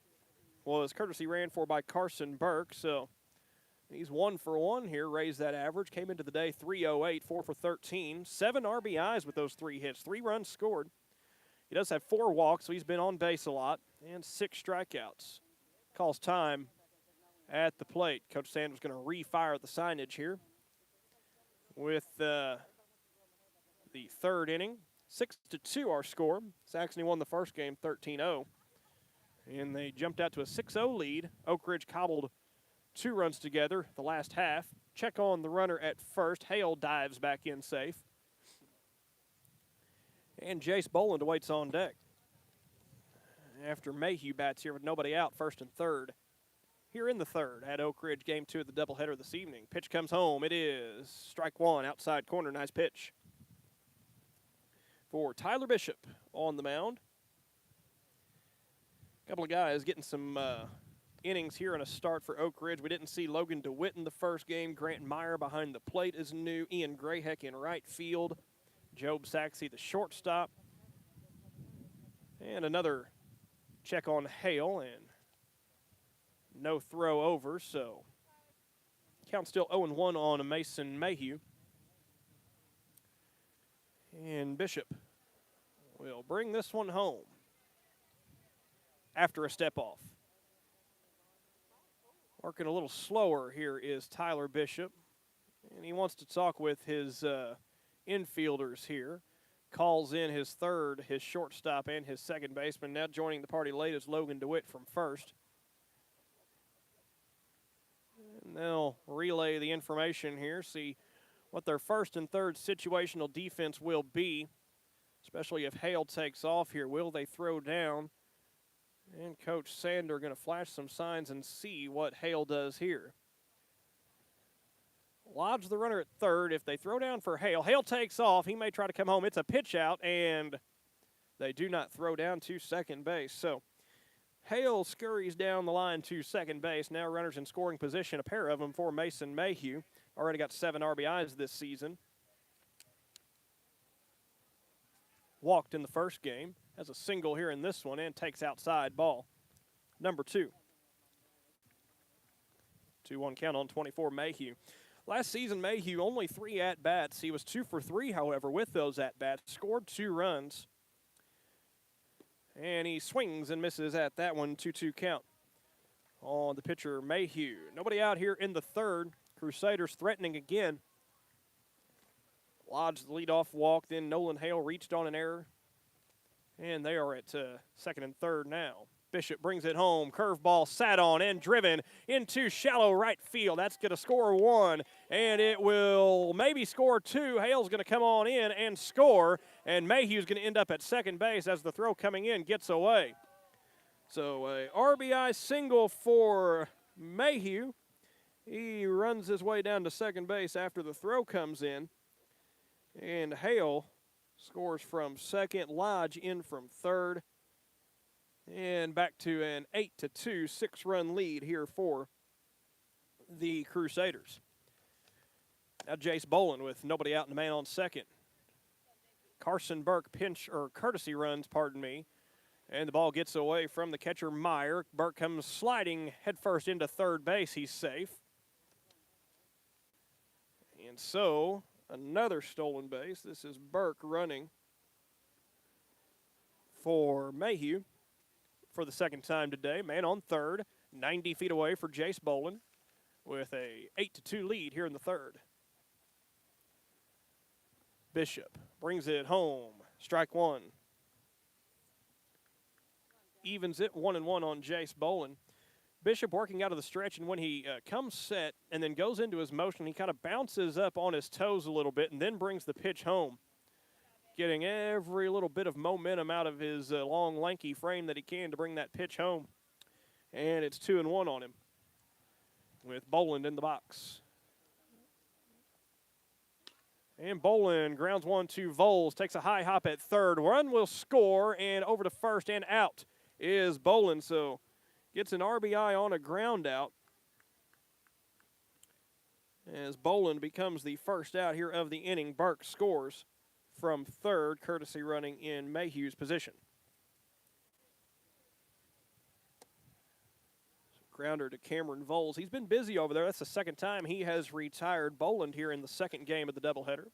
Was courtesy ran for by Carson Burke, so he's 1 for 1 here, raised that average. Came into the day 308, 4 for 13. 7 RBIs with those 3 hits, 3 runs scored. He does have 4 walks, so he's been on base a lot, and 6 strikeouts. Calls time at the plate. Coach Sanders going to refire the signage here with the third inning. 6-2 our score. Saxony won the first game 13-0. And they jumped out to a 6-0 lead. Oakridge cobbled 2 runs together the last half. Check on the runner at first. Hale dives back in safe. And Jace Boland waits on deck after Mayhew bats here with nobody out, first and third. Here in the third at Oakridge, game 2 of the doubleheader this evening. Pitch comes home. It is strike one, outside corner. Nice pitch for Tyler Bishop on the mound. A couple of guys getting some innings here in a start for Oakridge. We didn't see Logan DeWitt in the first game. Grant Meyer behind the plate is new. Ian Grayheck in right field. Job Saxey, the shortstop. And another check on Hale, and no throw over, so count still 0-1 on Mason Mayhew. And Bishop will bring this one home after a step off. Working a little slower here is Tyler Bishop, and he wants to talk with his infielders here. Calls in his third, his shortstop, and his second baseman. Now joining the party late is Logan DeWitt from first. And they'll relay the information here, see what their first and third situational defense will be, especially if Hale takes off here. Will they throw down? And Coach Sander going to flash some signs and see what Hale does here. Lodge the runner at third. If they throw down for Hale, Hale takes off. He may try to come home. It's a pitch out, and they do not throw down to second base. So Hale scurries down the line to second base. Now runners in scoring position, a pair of them for Mason Mayhew. Already got 7 RBIs this season. Walked in the first game. Has a single here in this one and takes outside ball. Number 2. 2-1 count on 24 Mayhew. Last season, Mayhew only 3 at-bats. He was 2 for 3, however, with those at-bats. Scored 2 runs. And he swings and misses at that one, 2-2 count on the pitcher Mayhew. Nobody out here in the third. Crusaders threatening again. Lodge the leadoff walk, then Nolan Hale reached on an error. And they are at second and third now. Bishop brings it home. Curveball sat on and driven into shallow right field. That's going to score 1, and it will maybe score 2. Hale's going to come on in and score, and Mayhew's going to end up at second base as the throw coming in gets away. So a RBI single for Mayhew. He runs his way down to second base after the throw comes in, and Hale scores from second. Lodge in from third. And back to an 8-2 6-run lead here for the Crusaders. Now Jace Bolin with nobody out and a man on second. Carson Burke courtesy runs, pardon me. And the ball gets away from the catcher Meyer. Burke comes sliding headfirst into third base. He's safe. And so another stolen base. This is Burke running for Mayhew for the second time today. Man on third, 90 feet away for Jace Bolin with a 8-2 lead here in the third. Bishop brings it home. Strike 1. Evens it 1-1 on Jace Bolin. Bishop working out of the stretch, and when he comes set and then goes into his motion, he kind of bounces up on his toes a little bit and then brings the pitch home, getting every little bit of momentum out of his long, lanky frame that he can to bring that pitch home. And it's 2-1 on him with Boland in the box. And Boland grounds 1 to Voles, takes a high hop at third. Run will score, and over to first and out is Boland. So gets an RBI on a ground out as Boland becomes the first out here of the inning. Burke scores from third, courtesy running in Mayhew's position. Grounder to Cameron Voles. He's been busy over there. That's the second time he has retired. Boland here in the second game of the doubleheader.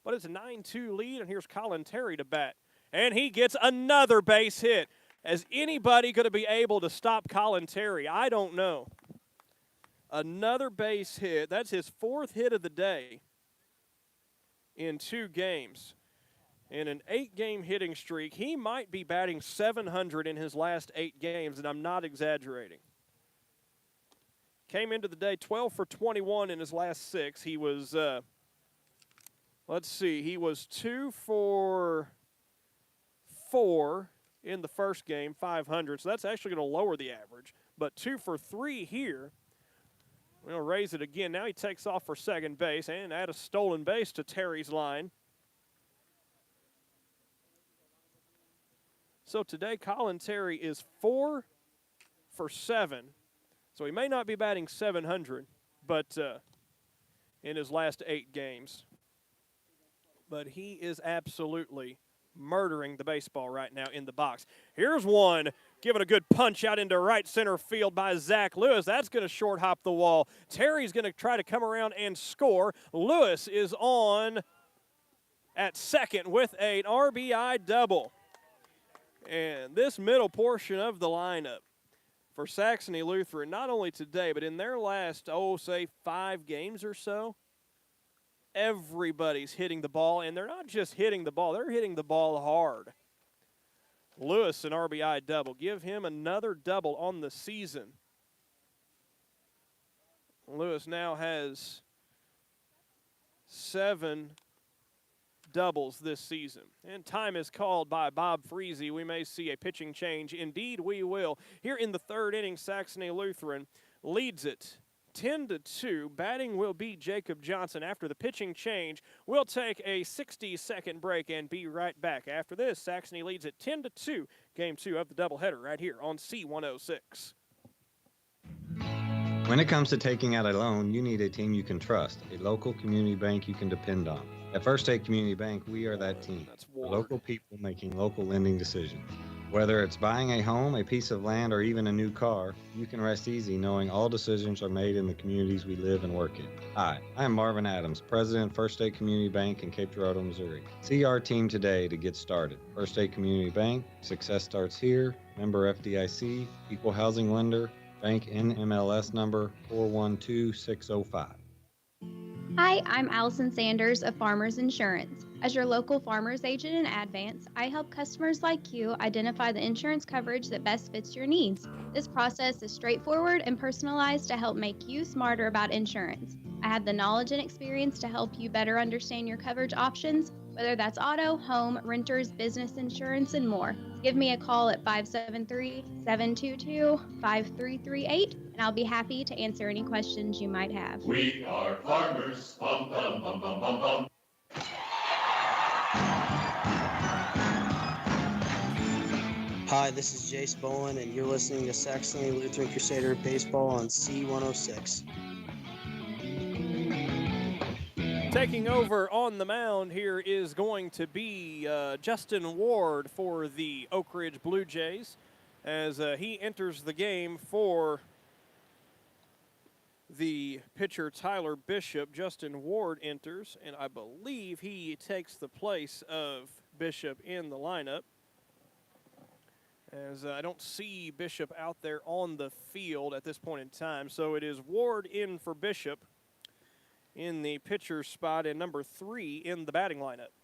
But it's a 9-2 lead, and here's Colin Terry to bat. And he gets another base hit. Is anybody going to be able to stop Colin Terry? I don't know. Another base hit. That's his 4th hit of the day in 2 games. In an 8-game hitting streak, he might be batting .700 in his last 8 games, and I'm not exaggerating. Came into the day 12 for 21 in his last 6. He was, he was 2 for 4 in the first game, 500. So that's actually going to lower the average. But 2 for 3 here. We'll raise it again. Now he takes off for second base and add a stolen base to Terry's line. So today, Colin Terry is 4 for 7. So he may not be batting .700, but in his last 8 games. But he is absolutely murdering the baseball right now in the box. Here's one, given a good punch out into right center field by Zach Lewis. That's going to short hop the wall. Terry's going to try to come around and score. Lewis is on at second with an RBI double. And this middle portion of the lineup for Saxony Lutheran, not only today, but in their last, 5 games or so, everybody's hitting the ball, and they're not just hitting the ball, they're hitting the ball hard. Lewis, an RBI double. Give him another double on the season. Lewis now has 7 doubles this season. And time is called by Bob Freese. We may see a pitching change. Indeed, we will. Here in the third inning, Saxony Lutheran leads it 10-2. Batting will be Jacob Johnson. After the pitching change, we'll take a 60-second break and be right back. After this, Saxony leads at 10-2, Game 2 of the doubleheader right here on C106. When it comes to taking out a loan, you need a team you can trust, a local community bank you can depend on. At First State Community Bank, we are that team. For local people making local lending decisions. Whether it's buying a home, a piece of land, or even a new car, you can rest easy knowing all decisions are made in the communities we live and work in. Hi, I am Marvin Adams, President of First State Community Bank in Cape Girardeau, Missouri. See our team today to get started. First State Community Bank, success starts here. Member FDIC, equal housing lender, bank NMLS number 412605. Hi, I'm Allison Sanders of Farmers Insurance. As your local farmers agent in Advance, I help customers like you identify the insurance coverage that best fits your needs. This process is straightforward and personalized to help make you smarter about insurance. I have the knowledge and experience to help you better understand your coverage options, whether that's auto, home, renters, business insurance, and more. Give me a call at 573-722-5338, and I'll be happy to answer any questions you might have. We are farmers. Bum, bum, bum, bum, bum, bum. Hi, this is Jace Bowen, and you're listening to Saxony Lutheran Crusader Baseball on C106. Taking over on the mound here is going to be Justin Ward for the Oakridge Blue Jays as he enters the game for the pitcher Tyler Bishop. Justin Ward enters, and I believe he takes the place of Bishop in the lineup, as I don't see Bishop out there on the field at this point in time. So it is Ward in for Bishop in the pitcher's spot and number 3 in the batting lineup.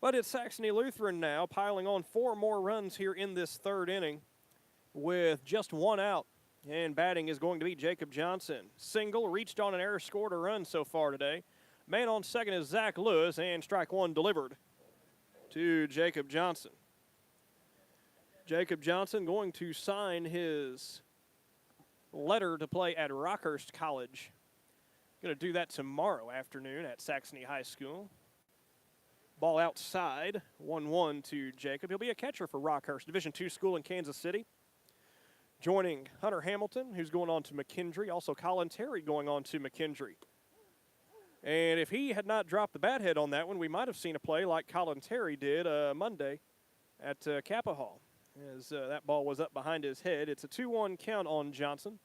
But it's Saxony Lutheran now, piling on 4 more runs here in this third inning with just 1 out. And batting is going to be Jacob Johnson. Single, reached on an error, scored a run so far today. Man on second is Zach Lewis, and strike 1 delivered to Jacob Johnson. Jacob Johnson going to sign his letter to play at Rockhurst College. Going to do that tomorrow afternoon at Saxony High School. Ball outside, 1-1 to Jacob. He'll be a catcher for Rockhurst, Division II school in Kansas City. Joining Hunter Hamilton, who's going on to McKendree. Also Colin Terry going on to McKendree. And if he had not dropped the bat head on that one, we might have seen a play like Colin Terry did Monday at Kappa Hall, as that ball was up behind his head. It's a 2-1 count on Johnson.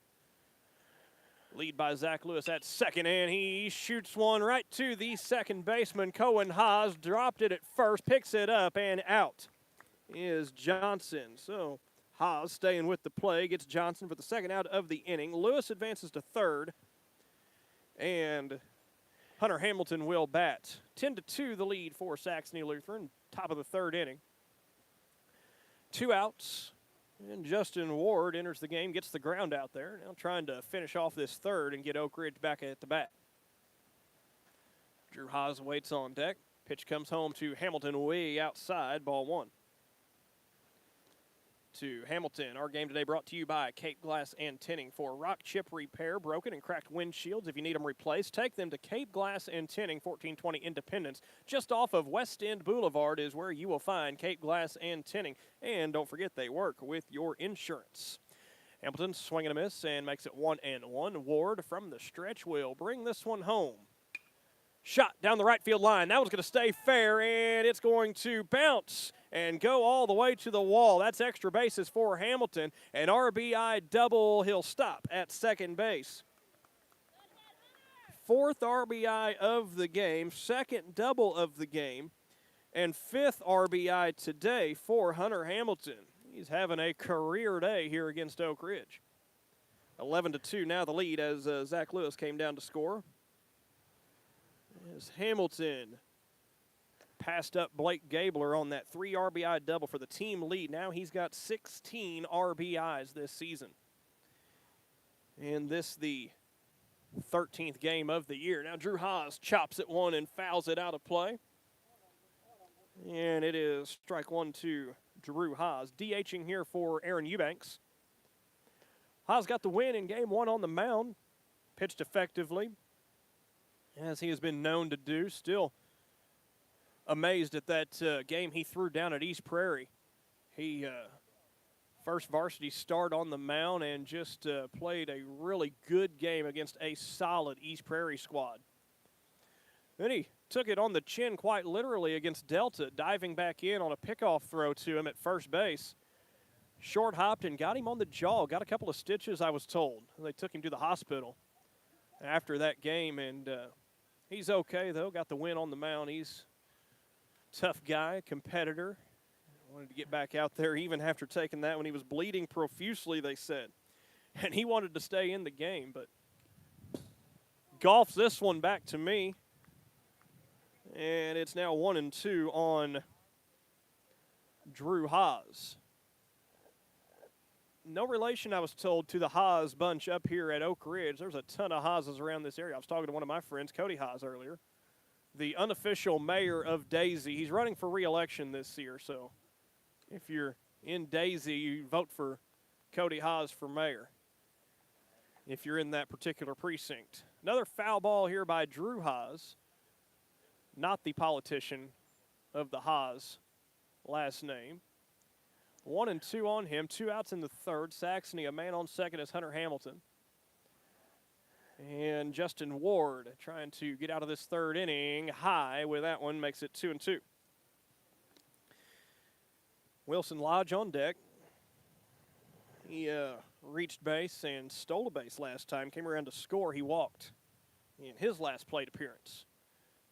Lead by Zach Lewis at second, and he shoots one right to the second baseman. Cohen Haas dropped it at first, picks it up, and out is Johnson. So Haas staying with the play, gets Johnson for the second out of the inning. Lewis advances to third, and Hunter Hamilton will bat. 10-2 the lead for Saxony Lutheran, top of the third inning. 2 outs. And Justin Ward enters the game, gets the ground out there. Now trying to finish off this third and get Oakridge back at the bat. Drew Haas waits on deck. Pitch comes home to Hamilton way outside, ball 1. To Hamilton. Our game today brought to you by Cape Glass and Tinning for rock chip repair, broken and cracked windshields. If you need them replaced, take them to Cape Glass and Tinning, 1420 Independence. Just off of West End Boulevard is where you will find Cape Glass and Tinning. And don't forget, they work with your insurance. Hamilton swinging a miss and makes it 1-1. Ward from the stretch will bring this one home. Shot down the right field line. That one's going to stay fair, and it's going to bounce and go all the way to the wall. That's extra bases for Hamilton. An RBI double. He'll stop at second base. 4th RBI of the game, 2nd double of the game, and 5th RBI today for Hunter Hamilton. He's having a career day here against Oakridge. 11-2 now the lead as Zach Lewis came down to score. As Hamilton passed up Blake Gabler on that 3 RBI double for the team lead. Now he's got 16 RBIs this season. And this the 13th game of the year. Now Drew Haas chops at one and fouls it out of play. And it is strike 1 to Drew Haas. DHing here for Aaron Eubanks. Haas got the win in game 1 on the mound. pitched effectively, as he has been known to do. Still amazed at that game he threw down at East Prairie. He first varsity start on the mound and just played a really good game against a solid East Prairie squad. Then he took it on the chin quite literally against Delta, diving back in on a pickoff throw to him at first base. Short hopped and got him on the jaw, got a couple of stitches, I was told. They took him to the hospital after that game, and he's okay, though. Got the win on the mound. He's a tough guy, competitor. Wanted to get back out there even after taking that when he was bleeding profusely, they said. And he wanted to stay in the game, but golfs this one back to me. And it's now 1-2 on Drew Haas. No relation, I was told, to the Haas bunch up here at Oakridge. There's a ton of Haases around this area. I was talking to one of my friends, Cody Haas, earlier. The unofficial mayor of Daisy. He's running for re-election this year, so if you're in Daisy, you vote for Cody Haas for mayor if you're in that particular precinct. Another foul ball here by Drew Haas, not the politician of the Haas last name. 1-2 on him, 2 outs in the third. Saxony, a man on second, is Hunter Hamilton. And Justin Ward trying to get out of this third inning high with that one, makes it 2-2. Wilson Lodge on deck. He reached base and stole a base last time, came around to score. He walked in his last plate appearance.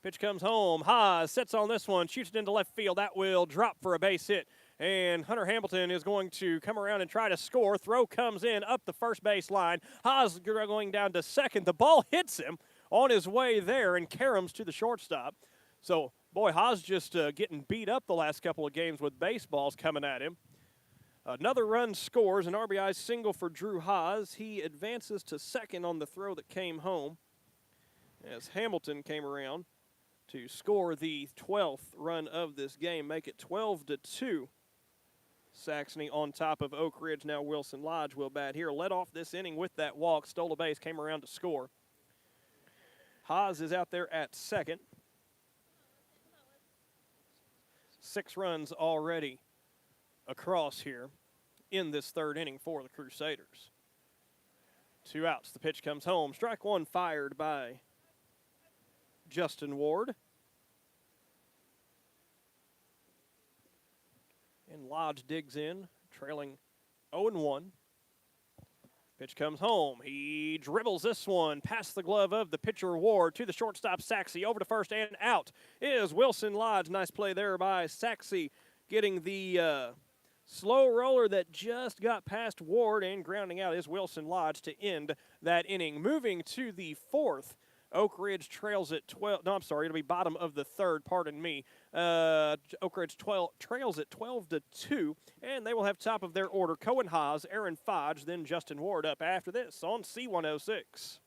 Pitch comes home. Haas sets on this one, shoots it into left field. That will drop for a base hit. And Hunter Hamilton is going to come around and try to score. Throw comes in up the first base line. Haas going down to second. The ball hits him on his way there and caroms to the shortstop. So, boy, Haas just getting beat up the last couple of games with baseballs coming at him. Another run scores, an RBI single for Drew Haas. He advances to second on the throw that came home as Hamilton came around to score the 12th run of this game, make it 12-2. Saxony on top of Oakridge. Now Wilson Lodge will bat here. Led off this inning with that walk. Stole a base, came around to score. Haas is out there at second. 6 runs already across here in this third inning for the Crusaders. 2 outs. The pitch comes home. Strike one fired by Justin Ward. And Lodge digs in, trailing 0-1. Pitch comes home. He dribbles this one past the glove of the pitcher Ward to the shortstop Saxey. Over to first and out is Wilson Lodge. Nice play there by Saxey, getting the slow roller that just got past Ward, and grounding out is Wilson Lodge to end that inning. Moving to the fourth. Oakridge trails at 12. No, I'm sorry. It'll be bottom of the third. Pardon me. Oakridge trails at 12-2, and they will have top of their order Cohen Haas, Aaron Fodge, then Justin Ward up after this on C106.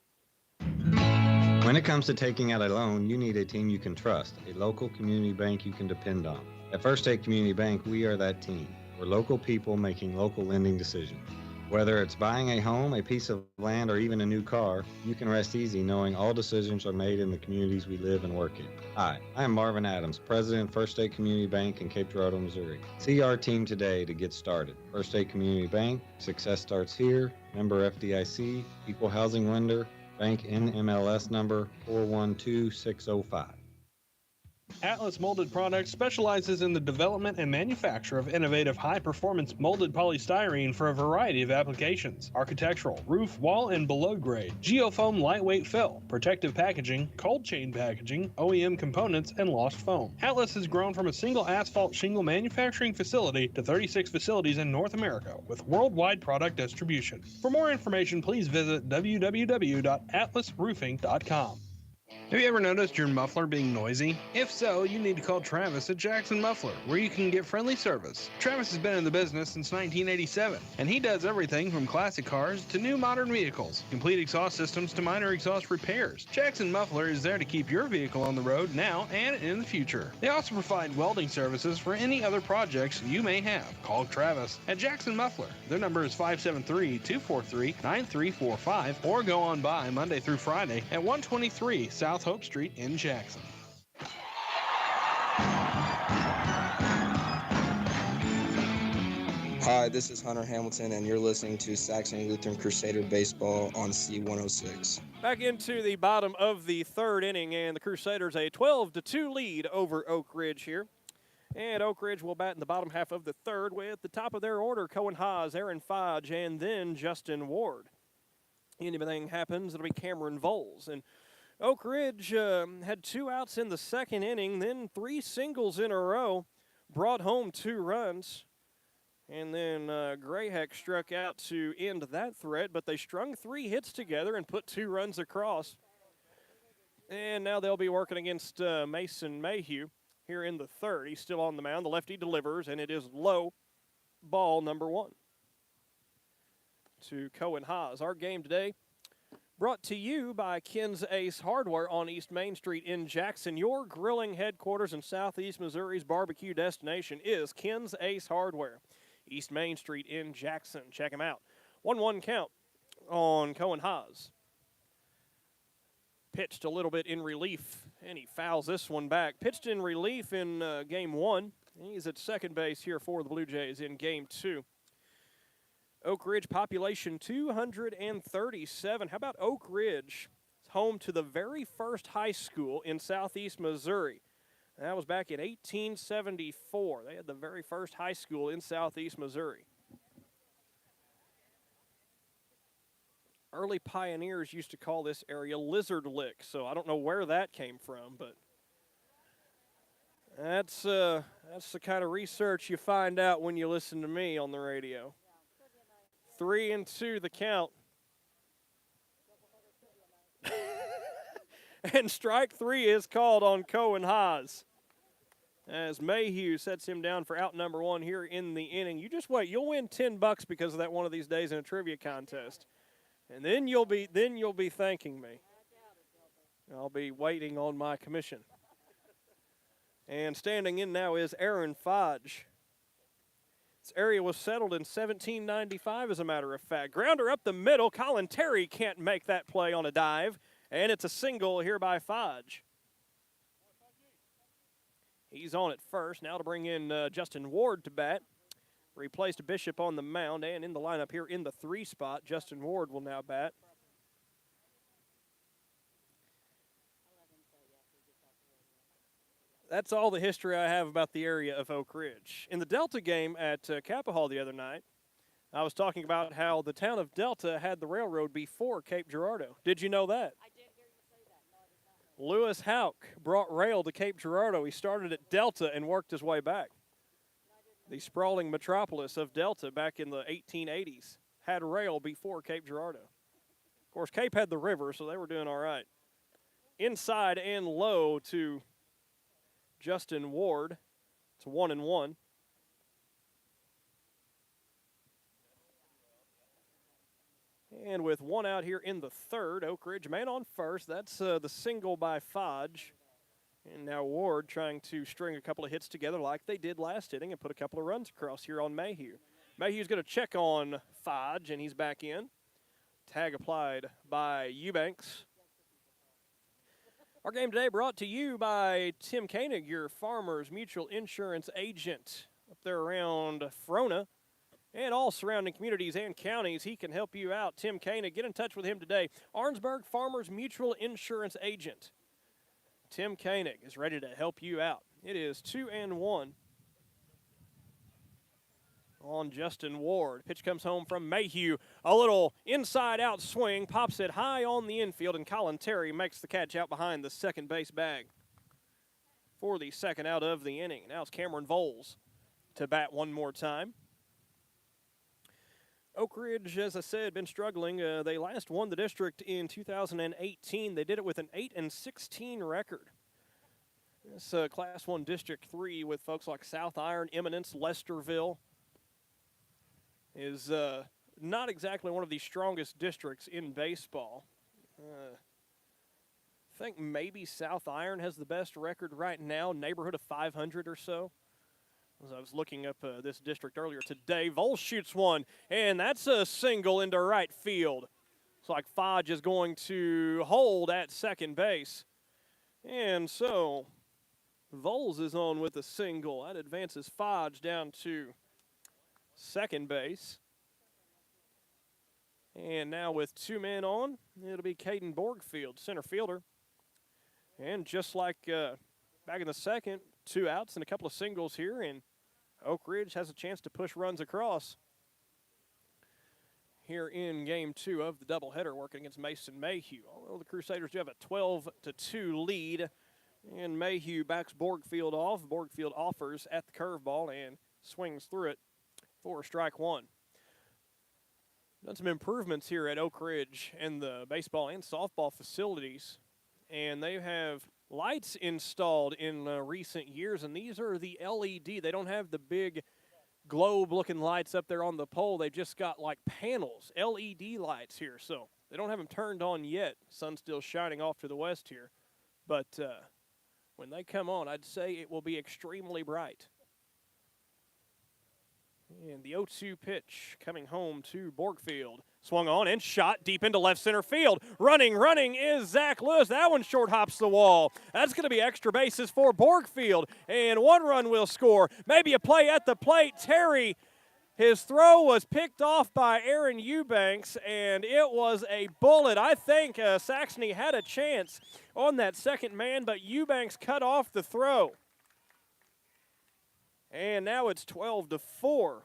When it comes to taking out a loan, you need a team you can trust, a local community bank you can depend on. At First State Community Bank, we are that team. We're local people making local lending decisions. Whether it's buying a home, a piece of land, or even a new car, you can rest easy knowing all decisions are made in the communities we live and work in. Hi, I am Marvin Adams, President of First State Community Bank in Cape Girardeau, Missouri. See our team today to get started. First State Community Bank, success starts here. Member FDIC, equal housing lender, bank NMLS number 412605. Atlas Molded Products specializes in the development and manufacture of innovative high-performance molded polystyrene for a variety of applications: architectural, roof, wall, and below grade, geofoam lightweight fill, protective packaging, cold chain packaging, OEM components, and lost foam. Atlas has grown from a single asphalt shingle manufacturing facility to 36 facilities in North America with worldwide product distribution. For more information, please visit www.atlasroofing.com. Have you ever noticed your muffler being noisy? If so, you need to call Travis at Jackson Muffler, where you can get friendly service. Travis has been in the business since 1987, and he does everything from classic cars to new modern vehicles, complete exhaust systems to minor exhaust repairs. Jackson Muffler is there to keep your vehicle on the road now and in the future. They also provide welding services for any other projects you may have. Call Travis at Jackson Muffler. Their number is 573-243-9345, or go on by Monday through Friday at 123 South Hope Street in Jackson. Hi, this is Hunter Hamilton, and you're listening to Saxony Lutheran Crusader Baseball on C106. Back into the bottom of the third inning, and the Crusaders a 12-2 lead over Oakridge here. And Oakridge will bat in the bottom half of the third with the top of their order, Cohen Haas, Aaron Fodge, and then Justin Ward. Anything happens, it'll be Cameron Voles. And Oakridge had 2 outs in the second inning, then 3 singles in a row, brought home 2 runs. And then Grayheck struck out to end that threat, but they strung 3 hits together and put 2 runs across. And now they'll be working against Mason Mayhew here in the third. He's still on the mound. The lefty delivers, and it is low, ball number 1 to Cohen Haas. Our game today brought to you by Ken's Ace Hardware on East Main Street in Jackson. Your grilling headquarters in Southeast Missouri's barbecue destination is Ken's Ace Hardware, East Main Street in Jackson. Check him out. 1-1 count on Cohen Haas. Pitched a little bit in relief, and he fouls this one back. Pitched in relief in Game 1. He's at second base here for the Blue Jays in Game 2. Oakridge population 237. How about Oakridge? It's home to the very first high school in Southeast Missouri. That was back in 1874. They had the very first high school in Southeast Missouri. Early pioneers used to call this area Lizard Lick, so I don't know where that came from, but that's the kind of research you find out when you listen to me on the radio. 3-2 the count. And strike 3 is called on Cohen Haas, as Mayhew sets him down for out number 1 here in the inning. You just wait. You'll win $10 because of that one of these days in a trivia contest. And then you'll be thanking me. I'll be waiting on my commission. And standing in now is Aaron Fodge. This area was settled in 1795, as a matter of fact. Grounder up the middle. Colin Terry can't make that play on a dive. And it's a single here by Fodge. He's on at first. Now to bring in Justin Ward to bat. Replaced Bishop on the mound, and in the lineup here in the 3 spot, Justin Ward will now bat. That's all the history I have about the area of Oakridge. In the Delta game at Kappa Hall the other night, I was talking about how the town of Delta had the railroad before Cape Girardeau. Did you know that? I did hear you say that. No, I did not. Lewis Houck brought rail to Cape Girardeau. He started at Delta and worked his way back. The sprawling metropolis of Delta back in the 1880s had rail before Cape Girardeau. Of course, Cape had the river, so they were doing all right. Inside and low to Justin Ward. It's 1-1. And with 1 out here in the third, Oakridge man on first. That's the single by Fodge. And now Ward trying to string a couple of hits together like they did last inning and put a couple of runs across here on Mayhew. Mayhew's going to check on Fodge, and he's back in. Tag applied by Eubanks. Our game today brought to you by Tim Koenig, your Farmers Mutual Insurance agent up there around Frona and all surrounding communities and counties. He can help you out. Tim Koenig, get in touch with him today. Arnsburg Farmers Mutual Insurance agent. Tim Koenig is ready to help you out. It is 2-1 on Justin Ward. Pitch comes home from Mayhew. A little inside-out swing, pops it high on the infield, and Colin Terry makes the catch out behind the second base bag for the second out of the inning. Now it's Cameron Voles to bat one more time. Oakridge, as I said, been struggling. They last won the district in 2018. They did it with an 8-16 record. It's Class 1 District 3 with folks like South Iron, Eminence, Lesterville. Is not exactly one of the strongest districts in baseball. I think maybe South Iron has the best record right now, neighborhood of 500 or so. As I was looking up this district earlier today, Vols shoots one, and that's a single into right field. It's like Fodge is going to hold at second base. And so Vols is on with a single. That advances Fodge down to second base. And now with two men on, it'll be Caden Borgfield, center fielder. And just like back in the second, 2 outs and a couple of singles here, and Oakridge has a chance to push runs across here in game 2 of the doubleheader, working against Mason Mayhew. Although the Crusaders do have a 12-2 lead, and Mayhew backs Borgfield off. Borgfield offers at the curveball and swings through it for strike one. Done some improvements here at Oakridge in the baseball and softball facilities, and they have lights installed in recent years, and these are the LED. They don't have the big globe-looking lights up there on the pole. They've just got like panels, LED lights here, so they don't have them turned on yet. Sun's still shining off to the west here, but when they come on, I'd say it will be extremely bright. And the 0-2 pitch coming home to Borgfield. Swung on and shot deep into left center field. Running is Zach Lewis. That one short hops the wall. That's going to be extra bases for Borgfield. And 1 run will score. Maybe a play at the plate. Terry, his throw was picked off by Aaron Eubanks, and it was a bullet. I think Saxony had a chance on that second man, but Eubanks cut off the throw. And now it's 12-4.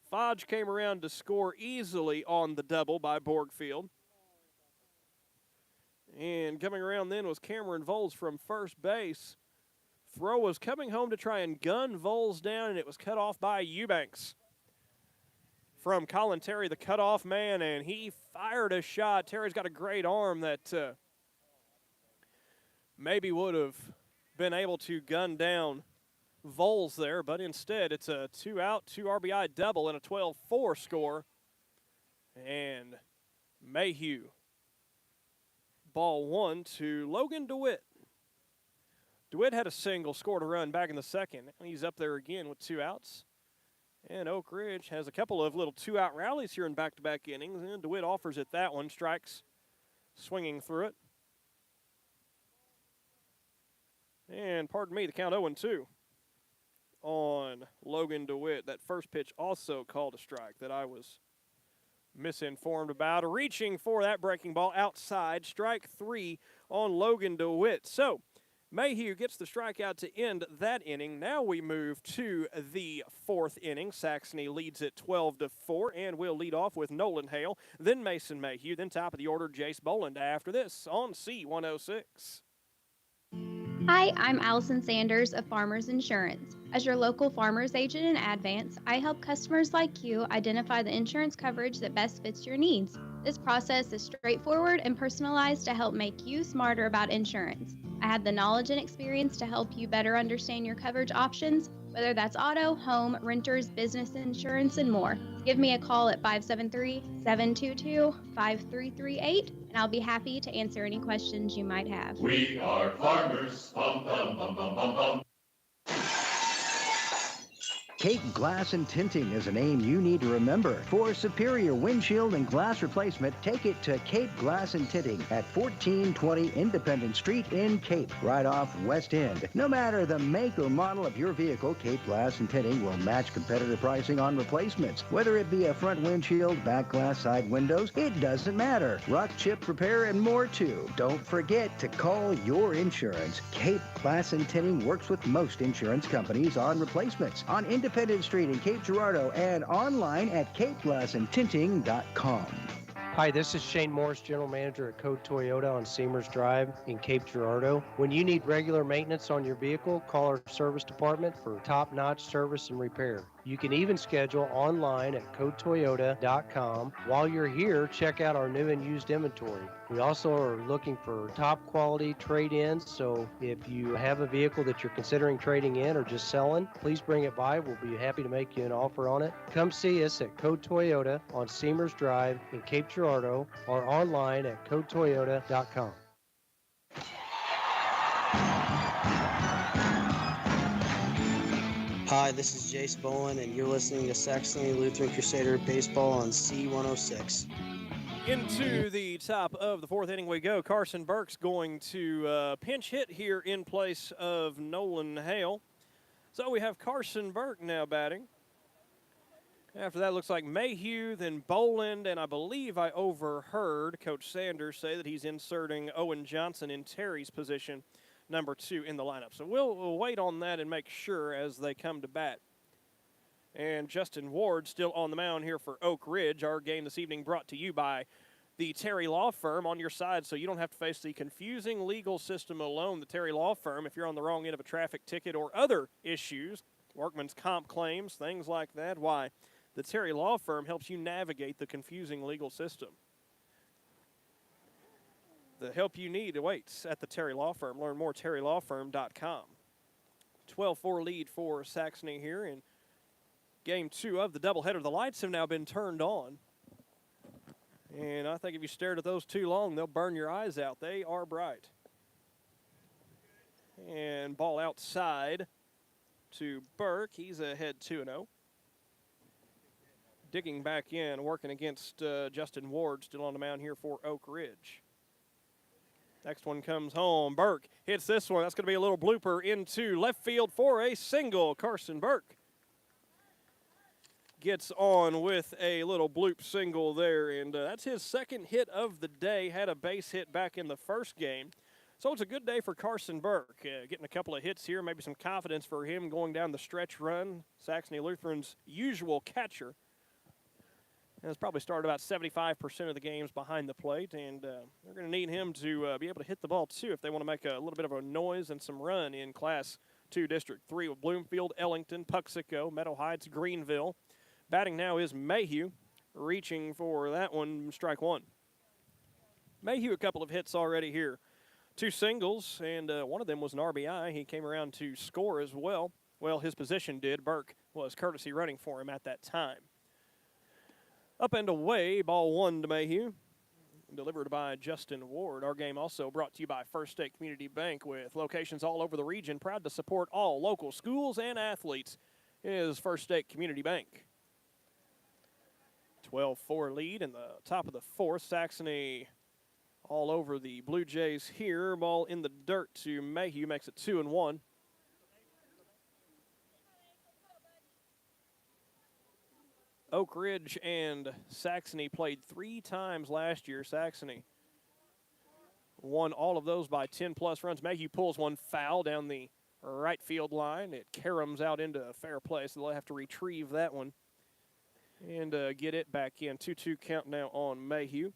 Fodge came around to score easily on the double by Borgfield. And coming around then was Cameron Voles from first base. Throw was coming home to try and gun Voles down, and it was cut off by Eubanks. From Colin Terry, the cutoff man, and he fired a shot. Terry's got a great arm that maybe would have been able to gun down Voles there, but instead it's a 2-out, 2 RBI double and a 12-4 score. And Mayhew, ball 1 to Logan DeWitt. DeWitt had a single, scored a run back in the second, and he's up there again with 2 outs. And Oakridge has a couple of little 2-out rallies here in back-to-back innings, and DeWitt offers it that one, strikes, swinging through it. And pardon me, the count 0-2. On Logan DeWitt. That first pitch also called a strike that I was misinformed about. Reaching for that breaking ball outside. Strike 3 on Logan DeWitt. So Mayhew gets the strikeout to end that inning. Now we move to the 4th inning. Saxony leads it 12-4, and we'll lead off with Nolan Hale, then Mason Mayhew, then top of the order Jace Boland after this on C106. Hi, I'm Allison Sanders of Farmers Insurance. As your local farmers agent in Advance, I help customers like you identify the insurance coverage that best fits your needs. This process is straightforward and personalized to help make you smarter about insurance. I have the knowledge and experience to help you better understand your coverage options, whether that's auto, home, renters, business insurance, and more. Give me a call at 573-722-5338, and I'll be happy to answer any questions you might have. We are farmers. Bum, bum, bum, bum, bum, bum. Cape Glass and Tinting is a name you need to remember. For superior windshield and glass replacement, take it to Cape Glass and Tinting at 1420 Independence Street in Cape, right off West End. No matter the make or model of your vehicle, Cape Glass and Tinting will match competitive pricing on replacements. Whether it be a front windshield, back glass, side windows, it doesn't matter. Rock chip repair and more too. Don't forget to call your insurance. Cape Glass and Tinting works with most insurance companies on replacements on Independence Street in Cape Girardeau and online at capeglassandtinting.com. Hi, this is Shane Morris, General Manager at Code Toyota on Seamers Drive in Cape Girardeau. When you need regular maintenance on your vehicle, call our service department for top-notch service and repair. You can even schedule online at codetoyota.com. While you're here, check out our new and used inventory. We also are looking for top quality trade-ins, so if you have a vehicle that you're considering trading in or just selling, please bring it by. We'll be happy to make you an offer on it. Come see us at Code Toyota on Seamers Drive in Cape Girardeau or online at codetoyota.com. Hi, this is Jace Bowen, and you're listening to Saxony Lutheran Crusader Baseball on C106. Into the top of the fourth inning we go. Carson Burke's going to pinch hit here in place of Nolan Hale. So we have Carson Burke now batting. After that, looks like Mayhew, then Boland, and I believe I overheard Coach Sanders say that he's inserting Owen Johnson in Terry's position, number 2 in the lineup. So we'll wait on that and make sure as they come to bat. And Justin Ward still on the mound here for Oakridge. Our game this evening brought to you by the Terry Law Firm, on your side so you don't have to face the confusing legal system alone. The Terry Law Firm, if you're on the wrong end of a traffic ticket or other issues, workman's comp claims, things like that, why? The Terry Law Firm helps you navigate the confusing legal system. The help you need awaits at the Terry Law Firm. Learn more, terrylawfirm.com. 12-4 lead for Saxony here in Game 2 of the doubleheader. The lights have now been turned on. And I think if you stared at those too long, they'll burn your eyes out. They are bright. And ball outside to Burke. He's ahead 2-0. Digging back in, working against Justin Ward, still on the mound here for Oakridge. Next one comes home. Burke hits this one. That's going to be a little blooper into left field for a single. Carson Burke gets on with a little bloop single there, and that's his second hit of the day. Had a base hit back in the first game. So it's a good day for Carson Burke. Getting a couple of hits here, maybe some confidence for him going down the stretch run. Saxony Lutheran's usual catcher. Has probably started about 75% of the games behind the plate, and they're going to need him to be able to hit the ball, too, if they want to make a little bit of a noise and some run in Class 2 District 3 with Bloomfield, Ellington, Puxico, Meadow Heights, Greenville. Batting now is Mayhew, reaching for that one, strike one. Mayhew, a couple of hits already here. 2 singles, and one of them was an RBI. He came around to score as well. Well, his position did. Burke was courtesy running for him at that time. Up and away, ball 1 to Mayhew. Delivered by Justin Ward. Our game also brought to you by First State Community Bank, with locations all over the region. Proud to support all local schools and athletes is First State Community Bank. 12-4 lead in the top of the fourth. Saxony all over the Blue Jays here. Ball in the dirt to Mayhew, makes it 2-1. Oakridge and Saxony played 3 times last year. Saxony won all of those by 10-plus runs. Mayhew pulls one foul down the right field line. It caroms out into a fair play, so they'll have to retrieve that one and get it back in. 2-2 count now on Mayhew.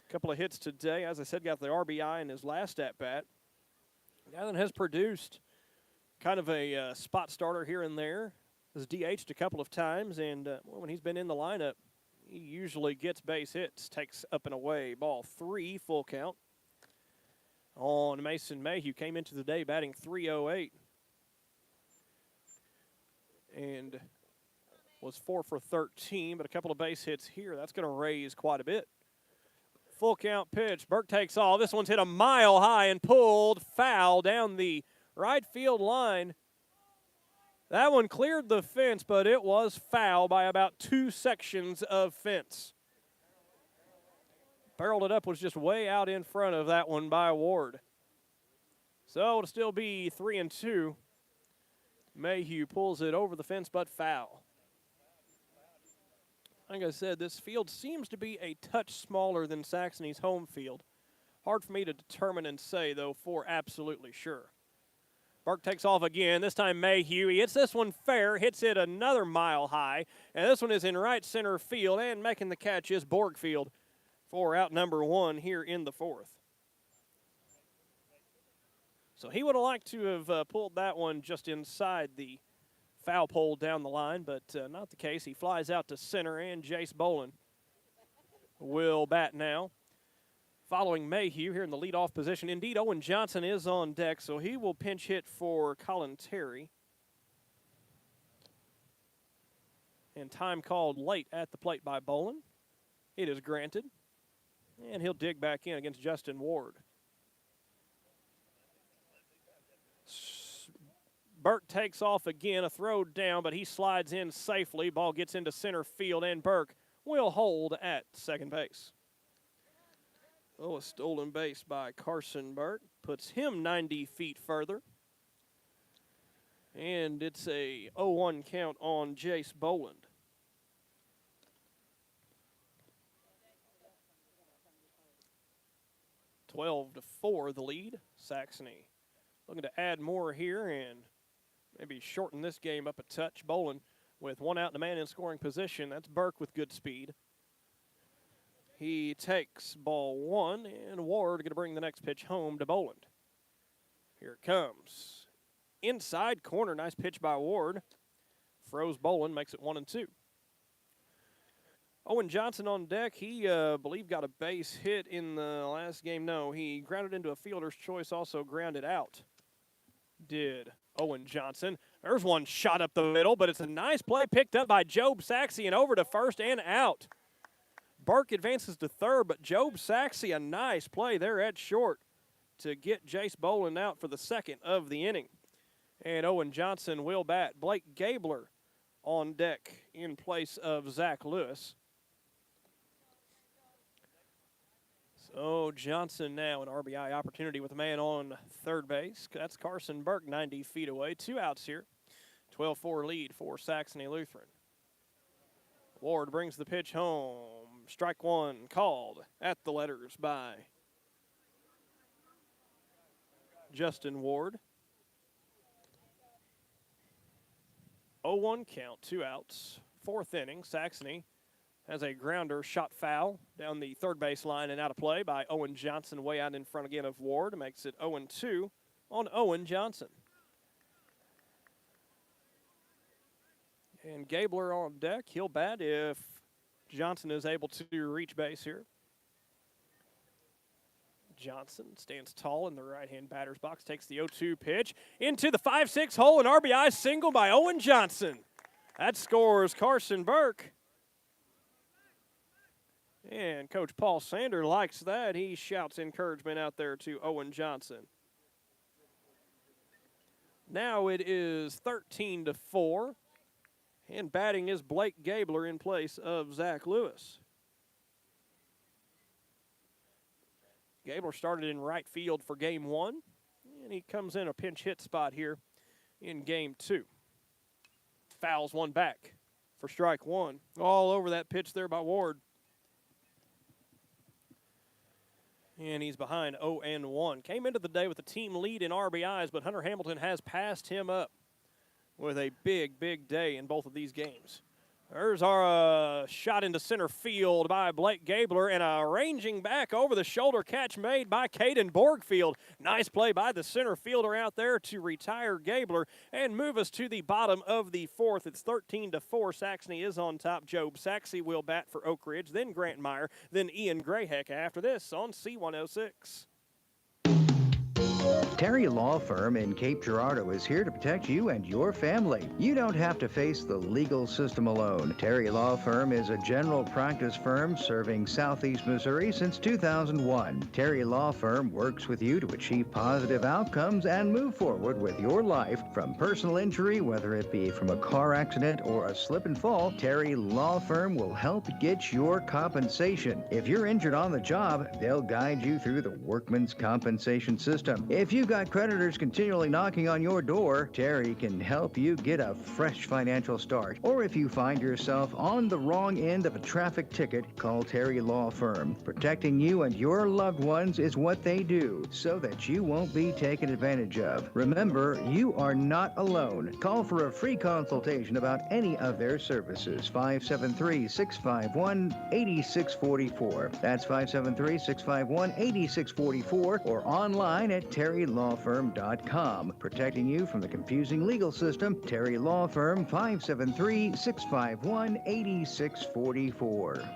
A couple of hits today. As I said, got the RBI in his last at-bat. Guy that has produced kind of a spot starter here and there. Has DH'd a couple of times, and when he's been in the lineup, he usually gets base hits, takes up and away. Ball 3, full count. On Mason Mayhew, came into the day batting .308. And was 4 for 13, but a couple of base hits here. That's going to raise quite a bit. Full count pitch. Burke takes off. This one's hit a mile high and pulled foul down the right field line. That one cleared the fence, but it was foul by about 2 sections of fence. Barreled it up, was just way out in front of that one by Ward. So it'll still be 3-2. Mayhew pulls it over the fence, but foul. Like I said, this field seems to be a touch smaller than Saxony's home field. Hard for me to determine and say, though, for absolutely sure. Burke takes off again. This time Mayhew. He hits this one fair, hits it another mile high. And this one is in right center field, and making the catch is Borgfield for out number 1 here in the fourth. So he would have liked to have pulled that one just inside the foul pole down the line, but not the case. He flies out to center, and Jace Bolin will bat now. Following Mayhew here in the leadoff position. Indeed, Owen Johnson is on deck, so he will pinch hit for Colin Terry. And time called late at the plate by Bolin. It is granted. And he'll dig back in against Justin Ward. Burke takes off again, a throw down, but he slides in safely. Ball gets into center field, and Burke will hold at second base. Oh, a stolen base by Carson Burke puts him 90 feet further. And it's a 0-1 count on Jace Boland. (12-4) the lead. Saxony looking to add more here and maybe shorten this game up a touch. Boland with one out and a man in scoring position. That's Burke with good speed. He takes ball one, and Ward going to bring the next pitch home to Boland. Here it comes. Inside corner, nice pitch by Ward. Froze Boland, makes it 1-2. Owen Johnson on deck. He, believe, got a base hit in the last game. No, he grounded into a fielder's choice, also grounded out. Did Owen Johnson. There's one shot up the middle, but it's a nice play picked up by Job Saxey and over to first and out. Burke advances to third, but Job Saxey, a nice play there at short to get Jace Boland out for the second of the inning. And Owen Johnson will bat. Blake Gabler on deck in place of Zach Lewis. So Johnson now an RBI opportunity with a man on third base. That's Carson Burke 90 feet away. 2 outs here. 12-4 lead for Saxony Lutheran. Ward brings the pitch home. Strike one called at the letters by Justin Ward. 0-1 count, 2 outs. 4th inning, Saxony has a grounder shot foul down the third base line and out of play by Owen Johnson, way out in front again of Ward. Makes it 0-2 on Owen Johnson. And Gabler on deck. He'll bat if Johnson is able to reach base here. Johnson stands tall in the right-hand batter's box, takes the 0-2 pitch into the 5-6 hole, an RBI single by Owen Johnson. That scores Carson Burke. And Coach Paul Sander likes that. He shouts encouragement out there to Owen Johnson. Now it is 13-4. And batting is Blake Gabler in place of Zach Lewis. Gabler started in right field for game 1. And he comes in a pinch hit spot here in game 2. Fouls one back for strike one. All over that pitch there by Ward. And he's behind 0-1. Came into the day with the team lead in RBIs, but Hunter Hamilton has passed him up with a big, big day in both of these games. There's our shot into center field by Blake Gabler, and a ranging back over the shoulder catch made by Caden Borgfield. Nice play by the center fielder out there to retire Gabler and move us to the bottom of the 4th. It's 13-4. Saxony is on top. Job Saxey will bat for Oakridge, then Grant Meyer, then Ian Grayheck after this on C106. Terry Law Firm in Cape Girardeau is here to protect you and your family. You don't have to face the legal system alone. Terry Law Firm is a general practice firm serving Southeast Missouri since 2001. Terry Law Firm works with you to achieve positive outcomes and move forward with your life from personal injury, whether it be from a car accident or a slip and fall. Terry Law Firm will help get your compensation. If you're injured on the job, they'll guide you through the workman's compensation system. If you've got creditors continually knocking on your door, Terry can help you get a fresh financial start. Or if you find yourself on the wrong end of a traffic ticket, call Terry Law Firm. Protecting you and your loved ones is what they do, so that you won't be taken advantage of. Remember, you are not alone. Call for a free consultation about any of their services. 573-651-8644. That's 573-651-8644, or online at terrylawfirm.com. Protecting you from the confusing legal system, Terry Law Firm, 573-651-8644.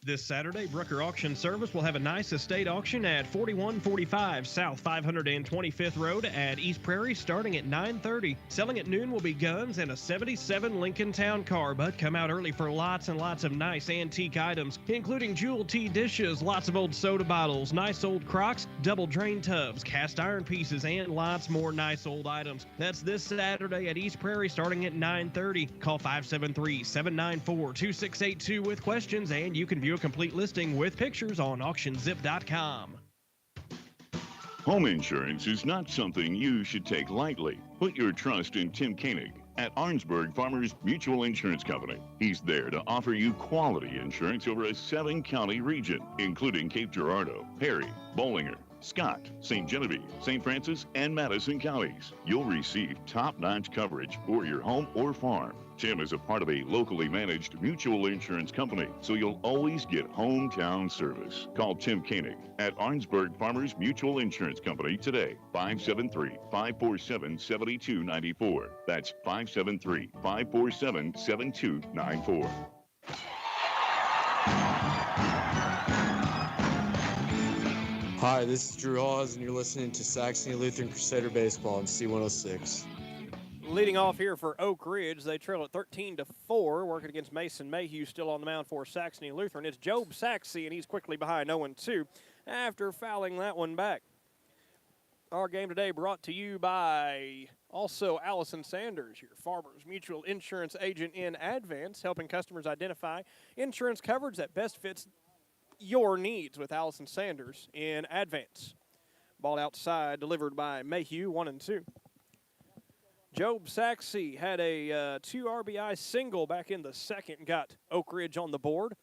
This Saturday, Brooker Auction Service will have a nice estate auction at 4145 South 525th Road at East Prairie starting at 9:30. Selling at noon will be guns and a 77 Lincoln Town Car, but come out early for lots and lots of nice antique items, including jewel tea dishes, lots of old soda bottles, nice old Crocs, double drain tubs, cast iron pieces, and lots more nice old items. That's this Saturday at East Prairie starting at 9:30. Call 573-794-2682 with questions, and you can view a complete listing with pictures on auctionzip.com. Home insurance is not something you should take lightly. Put your trust in Tim Koenig at Arnsberg Farmers Mutual Insurance Company. He's there to offer you quality insurance over a 7-county region, including Cape Girardeau, Perry, Bollinger, Scott, St. Genevieve, St. Francis, and Madison counties. You'll receive top-notch coverage for your home or farm. Tim is a part of a locally managed mutual insurance company, so you'll always get hometown service. Call Tim Koenig at Arnsberg Farmers Mutual Insurance Company today, 573-547-7294. That's 573-547-7294. Hi, this is Drew Hawes, and you're listening to Saxony Lutheran Crusader Baseball on C106. Leading off here for Oakridge, they trail at 13-4, working against Mason Mayhew, still on the mound for Saxony Lutheran. It's Job Saxey, and he's quickly behind 0-2 after fouling that one back. Our game today brought to you by also Allison Sanders, your Farmers Mutual Insurance agent in Advance, helping customers identify insurance coverage that best fits your needs with Allison Sanders in Advance. Ball outside, delivered by Mayhew, 1-2. Job Saxey had a 2 RBI single back in the second, got Oakridge on the board,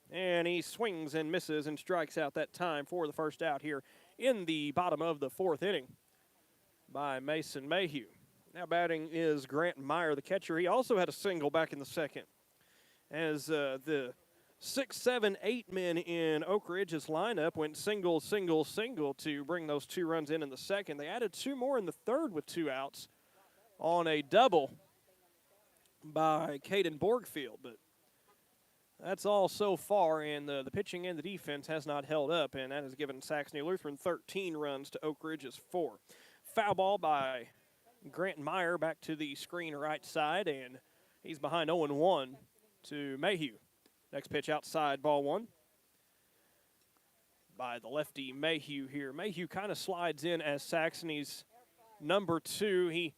and he swings and misses and strikes out that time for the first out here in the bottom of the fourth inning by Mason Mayhew. Now batting is Grant Meyer, the catcher. He also had a single back in the second, as the 6, 7, 8 men in Oakridge's lineup went single, single, single to bring those 2 runs in the second. They added 2 more in the third with 2 outs on a double by Caden Borgfield. But that's all so far, and the pitching and the defense has not held up, and that has given Saxony Lutheran 13 runs to Oakridge's 4. Foul ball by Grant Meyer back to the screen right side, and he's behind 0-1 to Mayhew. Next pitch outside, ball 1 by the lefty Mayhew here. Mayhew kind of slides in as Saxony's number 2. He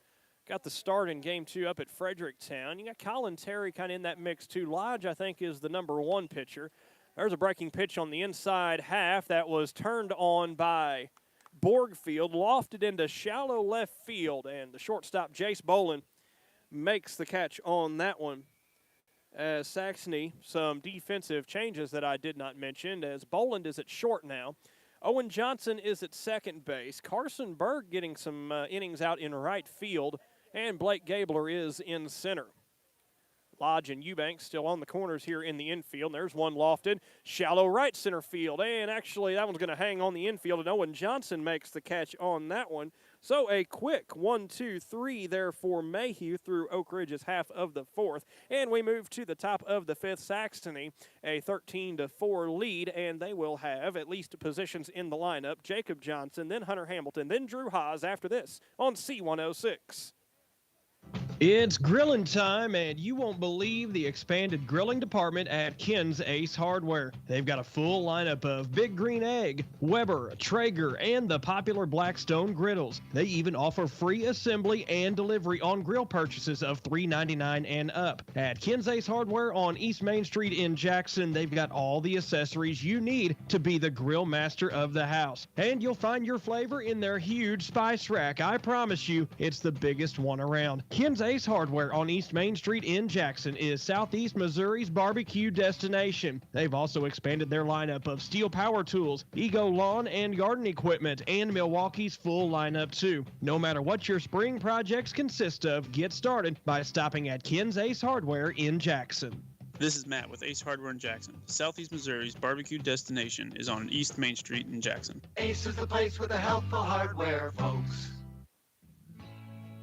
got the start in game 2 up at Fredericktown. You got Colin Terry kind of in that mix too. Lodge, I think, is the number 1 pitcher. There's a breaking pitch on the inside half that was turned on by Borgfield, lofted into shallow left field, and the shortstop Jace Bolin makes the catch on that one. As Saxony, some defensive changes that I did not mention, as Boland is at short now. Owen Johnson is at second base. Carson Berg getting some innings out in right field, and Blake Gabler is in center. Lodge and Eubanks still on the corners here in the infield. There's one lofted, shallow right center field, and actually that one's going to hang on the infield, and Owen Johnson makes the catch on that one. So a quick 1-2-3 there for Mayhew through Oakridge's half of the fourth. And we move to the top of the fifth. Saxony, a 13-4 lead, and they will have at least positions in the lineup. Jacob Johnson, then Hunter Hamilton, then Drew Haas after this on C106. It's grilling time, and you won't believe the expanded grilling department at Ken's Ace Hardware. They've got a full lineup of Big Green Egg, Weber, Traeger, and the popular Blackstone griddles. They even offer free assembly and delivery on grill purchases of $3.99 and up. At Ken's Ace Hardware on East Main Street in Jackson, they've got all the accessories you need to be the grill master of the house. And you'll find your flavor in their huge spice rack. I promise you, it's the biggest one around. Ken's Ace Hardware on East Main Street in Jackson is Southeast Missouri's barbecue destination. They've also expanded their lineup of steel power tools, Ego lawn and garden equipment, and Milwaukee's full lineup too. No matter what your spring projects consist of, get started by stopping at Ken's Ace Hardware in Jackson. This is Matt with Ace Hardware in Jackson. Southeast Missouri's barbecue destination is on East Main Street in Jackson. Ace is the place with the helpful hardware, folks.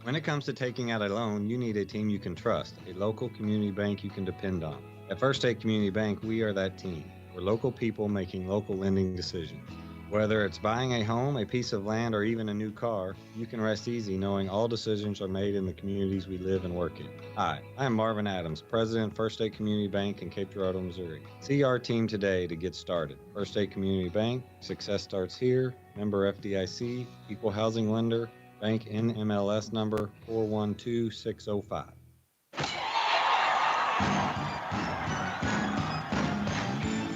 When it comes to taking out a loan, you need a team you can trust, a local community bank you can depend on. At First State Community Bank, we are that team. We're local people making local lending decisions. Whether it's buying a home, a piece of land, or even a new car, you can rest easy knowing all decisions are made in the communities we live and work in. Hi, I'm Marvin Adams, President of First State Community Bank in Cape Girardeau, Missouri. See our team today to get started. First State Community Bank, success starts here. Member FDIC, equal housing lender, bank NMLS number 412605.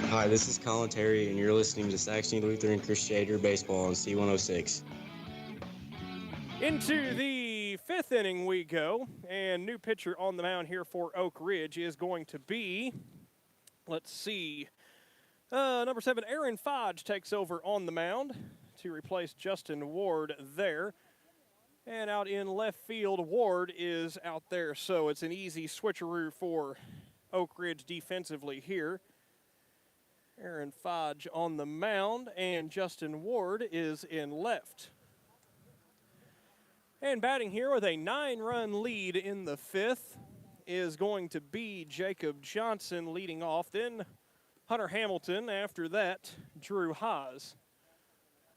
Hi, this is Colin Terry, and you're listening to Saxony Lutheran Crusader Baseball on C106. Into the fifth inning we go, and new pitcher on the mound here for Oakridge is going to be, let's see, number 7, Aaron Fodge takes over on the mound to replace Justin Ward there. And out in left field, Ward is out there, so it's an easy switcheroo for Oakridge defensively here. Aaron Fodge on the mound, and Justin Ward is in left. And batting here with a 9-run lead in the fifth is going to be Jacob Johnson leading off. Then Hunter Hamilton. After that, Drew Haas.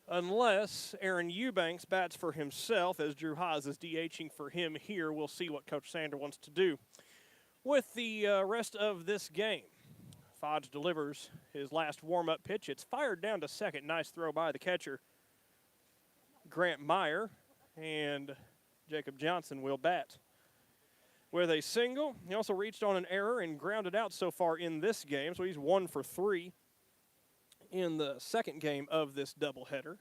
Unless Aaron Eubanks bats for himself, as Drew Haas is DHing for him here. We'll see what Coach Sander wants to do with the rest of this game. Fodge delivers his last warm-up pitch. It's fired down to second. Nice throw by the catcher, Grant Meyer. And Jacob Johnson will bat with a single. He also reached on an error and grounded out so far in this game, so he's 1 for 3 in the second game of this doubleheader.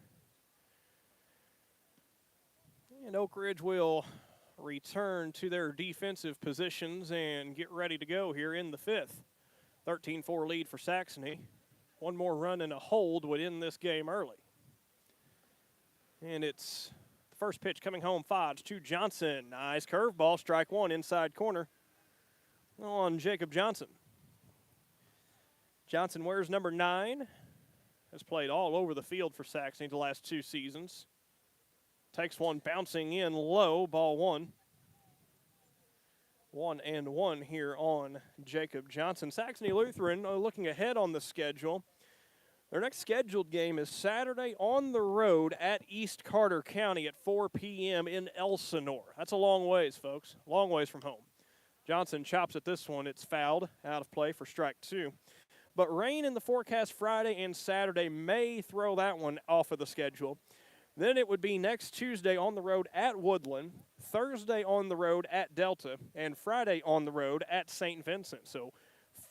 And Oakridge will return to their defensive positions and get ready to go here in the fifth. 13-4 lead for Saxony. One more run and a hold would end this game early. And it's the first pitch coming home, Fodge to Johnson. Nice curveball, strike one, inside corner on Jacob Johnson. Johnson wears number 9. Has played all over the field for Saxony the last 2 seasons. Takes one bouncing in low, ball 1. 1-1 here on Jacob Johnson. Saxony Lutheran looking ahead on the schedule. Their next scheduled game is Saturday on the road at East Carter County at 4 p.m. in Elsinore. That's a long ways, folks. Long ways from home. Johnson chops at this one. It's fouled, out of play for strike 2. But rain in the forecast Friday and Saturday may throw that one off of the schedule. Then it would be next Tuesday on the road at Woodland, Thursday on the road at Delta, and Friday on the road at St. Vincent. So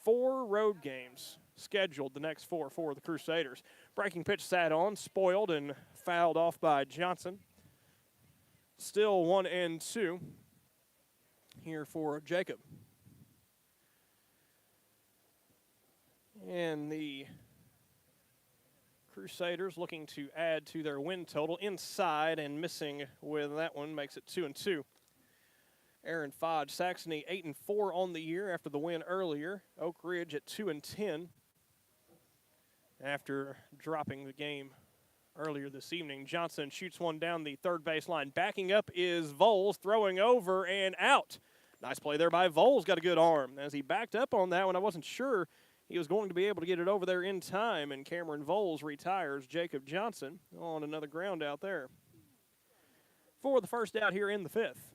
4 road games scheduled, the next 4 for the Crusaders. Breaking pitch sat on, spoiled, and fouled off by Johnson. Still 1-2 here for Jacob. And the Crusaders looking to add to their win total. Inside and missing with that one makes it 2-2. Aaron Fodge, Saxony 8-4 on the year after the win earlier. Oakridge at 2-10 after dropping the game earlier this evening. Johnson shoots one down the third baseline. Backing up is Voles, throwing over and out. Nice play there by Voles, got a good arm. As he backed up on that one, I wasn't sure he was going to be able to get it over there in time, and Cameron Voles retires Jacob Johnson on another ground out there for the first out here in the fifth.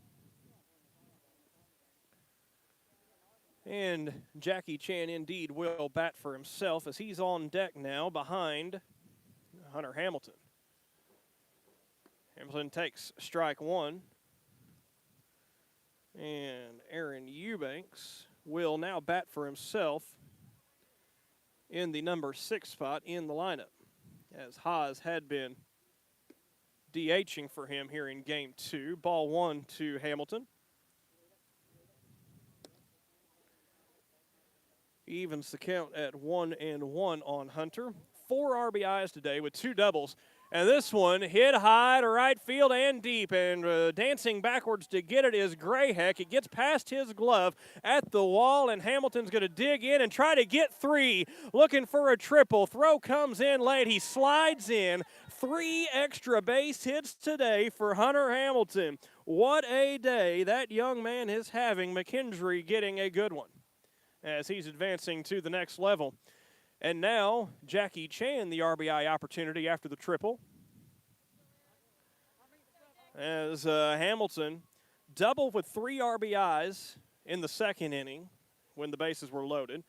And Jackie Chan indeed will bat for himself as he's on deck now behind Hunter Hamilton. Hamilton takes strike 1. And Aaron Eubanks will now bat for himself in the number 6 spot in the lineup, as Haas had been DHing for him here in game 2. Ball 1 to Hamilton. Evens the count at 1-1 on Hunter. 4 RBIs today with 2 doubles. And this one hit high to right field and deep, and dancing backwards to get it is Grayheck. It gets past his glove at the wall, and Hamilton's going to dig in and try to get 3, looking for a triple. Throw comes in late. He slides in. 3 extra base hits today for Hunter Hamilton. What a day that young man is having. McKendry getting a good one as he's advancing to the next level. And now, Jackie Chan, the RBI opportunity after the triple. As Hamilton doubled with 3 RBIs in the second inning when the bases were loaded.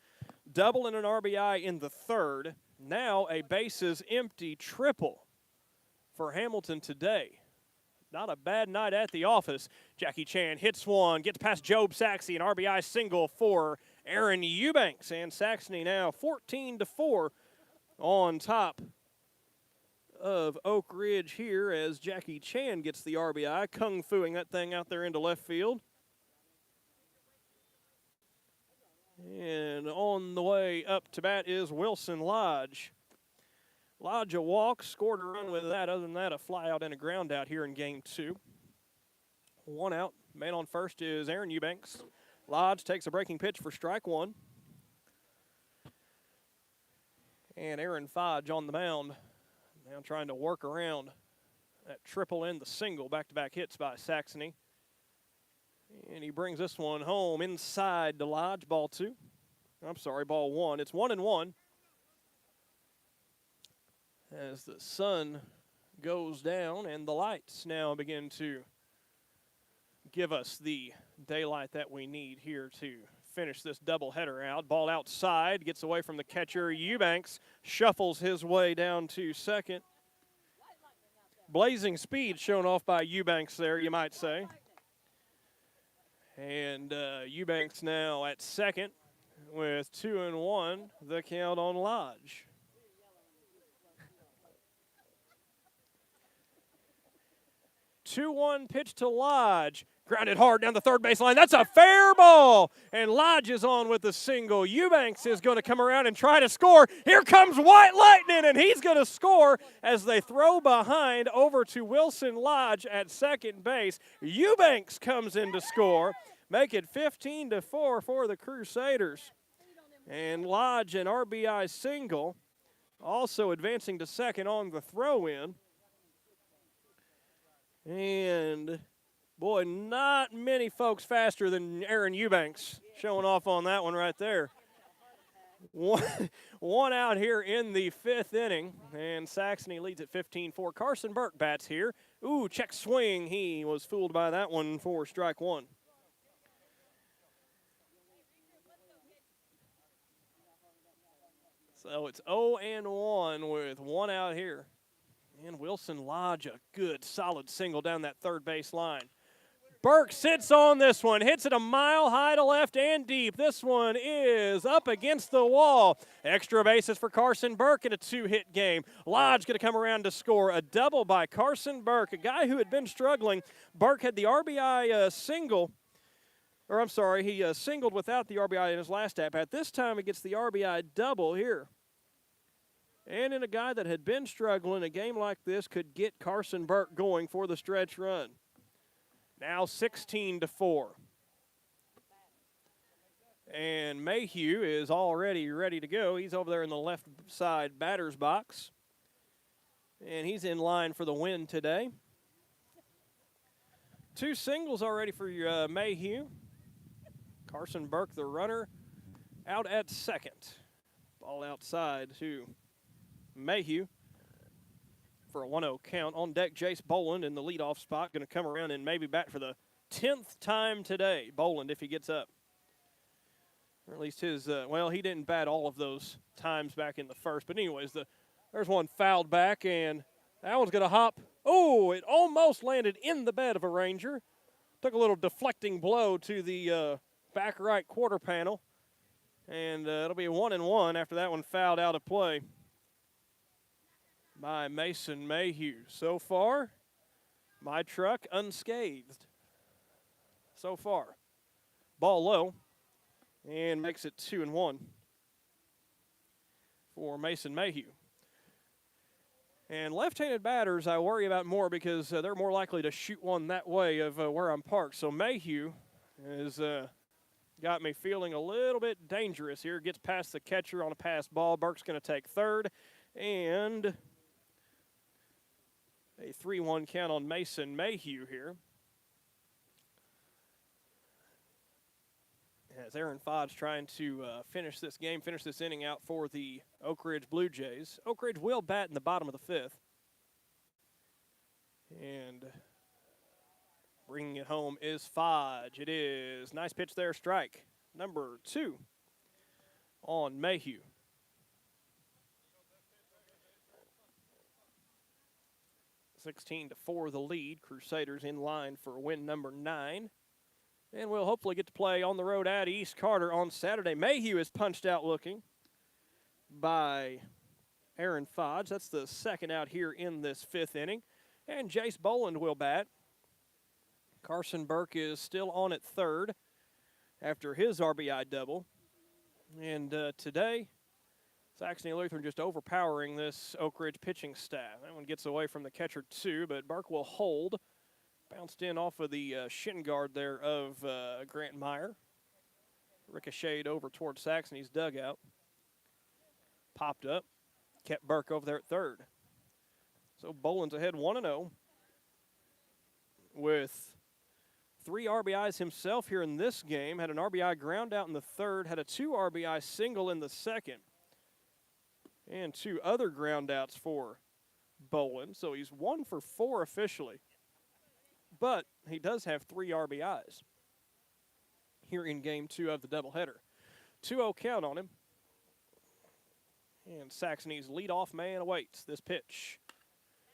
Double and an RBI in the third. Now a bases empty triple for Hamilton today. Not a bad night at the office. Jackie Chan hits one, gets past Job Saxey, an RBI single for Aaron Eubanks. And Saxony now 14-4 on top of Oakridge here as Jackie Chan gets the RBI, kung-fuing that thing out there into left field. And on the way up to bat is Wilson Lodge. Lodge a walk, scored a run with that. Other than that, a fly out and a ground out here in game 2. 1 out. Man on first is Aaron Eubanks. Lodge takes a breaking pitch for strike 1. And Aaron Fodge on the mound. Now trying to work around that triple and the single. Back-to-back hits by Saxony. And he brings this one home inside to Lodge. Ball 2. I'm sorry, ball 1. It's 1-1. As the sun goes down and the lights now begin to give us the daylight that we need here to finish this doubleheader out. Ball outside, gets away from the catcher. Eubanks shuffles his way down to second. Blazing speed shown off by Eubanks there, you might say. And Eubanks now at second with 2-1, the count on Lodge. 2-1 pitch to Lodge. Grounded hard down the third base line. That's a fair ball. And Lodge is on with the single. Eubanks is going to come around and try to score. Here comes White Lightning, and he's going to score as they throw behind over to Wilson Lodge at second base. Eubanks comes in to score. Make it 15-4 for the Crusaders. And Lodge an RBI single. Also advancing to second on the throw-in. And, boy, not many folks faster than Aaron Eubanks showing off on that one right there. One out here in the 5th inning, and Saxony leads at 15-4. Carson Burke bats here. Ooh, check swing. He was fooled by that one for strike 1. So it's 0-1 with 1 out here. And Wilson Lodge, a good, solid single down that third base line. Burke sits on this one, hits it a mile high to left and deep. This one is up against the wall. Extra bases for Carson Burke in a 2-hit game. Lodge going to come around to score a double by Carson Burke, a guy who had been struggling. Burke had the RBI single. Or I'm sorry, he singled without the RBI in his last at-bat. This time he gets the RBI double here. And in a guy that had been struggling, a game like this could get Carson Burke going for the stretch run. Now 16-4. And Mayhew is already ready to go. He's over there in the left side batter's box. And he's in line for the win today. 2 singles already for Mayhew. Carson Burke, the runner, out at second. Ball outside to Mayhew for a 1-0 count. On deck, Jace Boland in the leadoff spot. Going to come around and maybe bat for the 10th time today. Boland, if he gets up. Or at least his, well, he didn't bat all of those times back in the first. But anyways, there's one fouled back, and that one's going to hop. Oh, it almost landed in the bed of a Ranger. Took a little deflecting blow to the back right quarter panel. And it'll be a 1-1 after that one fouled out of play by Mason Mayhew. So far, my truck unscathed. So far. Ball low and makes it 2-1 for Mason Mayhew. And left-handed batters I worry about more because they're more likely to shoot one that way of where I'm parked. So Mayhew has got me feeling a little bit dangerous here. Gets past the catcher on a pass ball. Burke's going to take third. And a 3-1 count on Mason Mayhew here. As Aaron Fodge trying to finish this inning out for the Oakridge Blue Jays. Oakridge will bat in the bottom of the fifth. And bringing it home is Fodge. It is. Nice pitch there, strike. Number 2 on Mayhew. (16-4) the lead. Crusaders in line for win number 9. And we'll hopefully get to play on the road at East Carter on Saturday. Mayhew is punched out looking by Aaron Fodge. That's the second out here in this 5th inning. And Jace Boland will bat. Carson Burke is still on at third after his RBI double. And today, Saxony Lutheran just overpowering this Oakridge pitching staff. That one gets away from the catcher too, but Burke will hold. Bounced in off of the shin guard there of Grant Meyer. Ricocheted over towards Saxony's dugout. Popped up. Kept Burke over there at third. So Boland's ahead 1-0 with 3 RBIs himself here in this game. Had an RBI ground out in the third. Had a 2 RBI single in the second. And 2 other ground outs for Boland. So he's 1 for 4 officially. But he does have 3 RBIs here in game 2 of the doubleheader. 2-0 count on him. And Saxony's leadoff man awaits this pitch.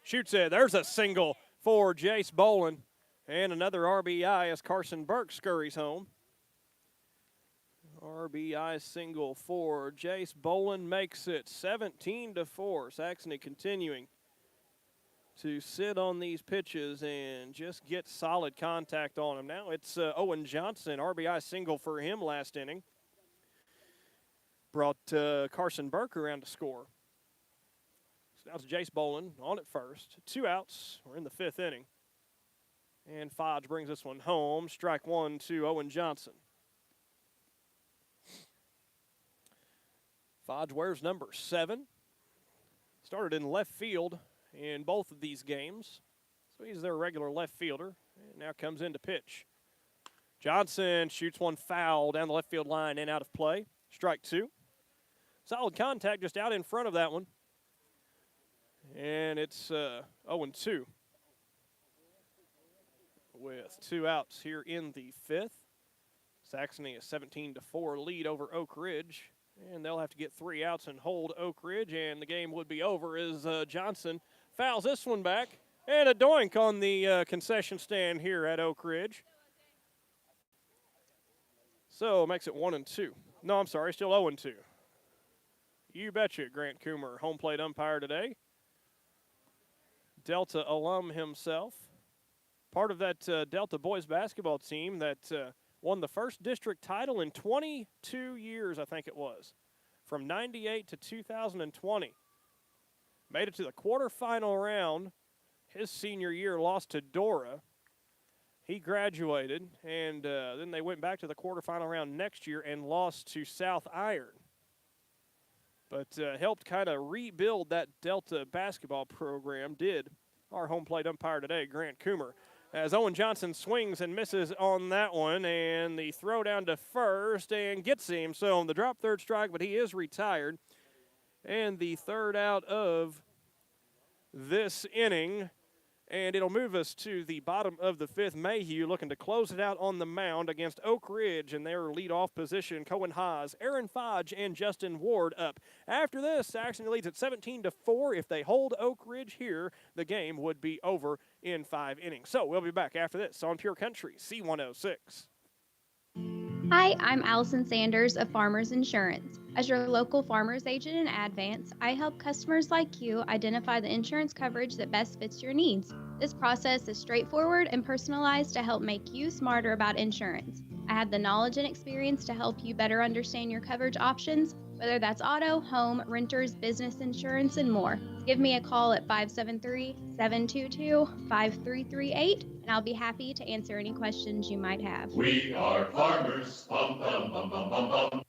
Shoots it. There's a single for Jace Boland. And another RBI as Carson Burke scurries home. RBI single for Jace Boland makes it 17-4. Saxony continuing to sit on these pitches and just get solid contact on them. Now it's Owen Johnson, RBI single for him last inning. Brought Carson Burke around to score. So now it's Jace Boland on at first. 2 outs. We're in the 5th inning. And Fodge brings this one home. Strike 1 to Owen Johnson. Fodge wears number 7. Started in left field in both of these games. So he's their regular left fielder. And now comes in to pitch. Johnson shoots one foul down the left field line and out of play. Strike 2. Solid contact just out in front of that one. And it's 0-2. With 2 outs here in the 5th. Saxony a 17-4 lead over Oakridge. And they'll have to get 3 outs and hold Oakridge. And the game would be over as Johnson fouls this one back. And a doink on the concession stand here at Oakridge. So makes it 1-2. No, I'm sorry, still 0-2. You betcha, Grant Coomer, home plate umpire today. Delta alum himself. Part of that Delta boys basketball team that won the first district title in 22 years, I think it was. From 98 to 2020. Made it to the quarterfinal round. His senior year lost to Dora. He graduated, and then they went back to the quarterfinal round next year and lost to South Iron. But helped kind of rebuild that Delta basketball program, did our home plate umpire today, Grant Coomer. As Owen Johnson swings and misses on that one, and the throw down to first and gets him. So on the drop third strike, but he is retired. And the third out of this inning. And it'll move us to the bottom of the 5th. Mayhew looking to close it out on the mound against Oakridge in their leadoff position. Cohen Haas, Aaron Fodge, and Justin Ward up. After this, Saxony leads at 17-4. If they hold Oakridge here, the game would be over in 5 innings. So we'll be back after this on Pure Country C106. Hi, I'm Allison Sanders of Farmers Insurance. As your local farmers agent in Advance, I help customers like you identify the insurance coverage that best fits your needs. This process is straightforward and personalized to help make you smarter about insurance. I have the knowledge and experience to help you better understand your coverage options, whether that's auto, home, renters, business insurance, and more. Give me a call at 573-722-5338, and I'll be happy to answer any questions you might have. We are farmers. Bum, bum, bum, bum, bum, bum.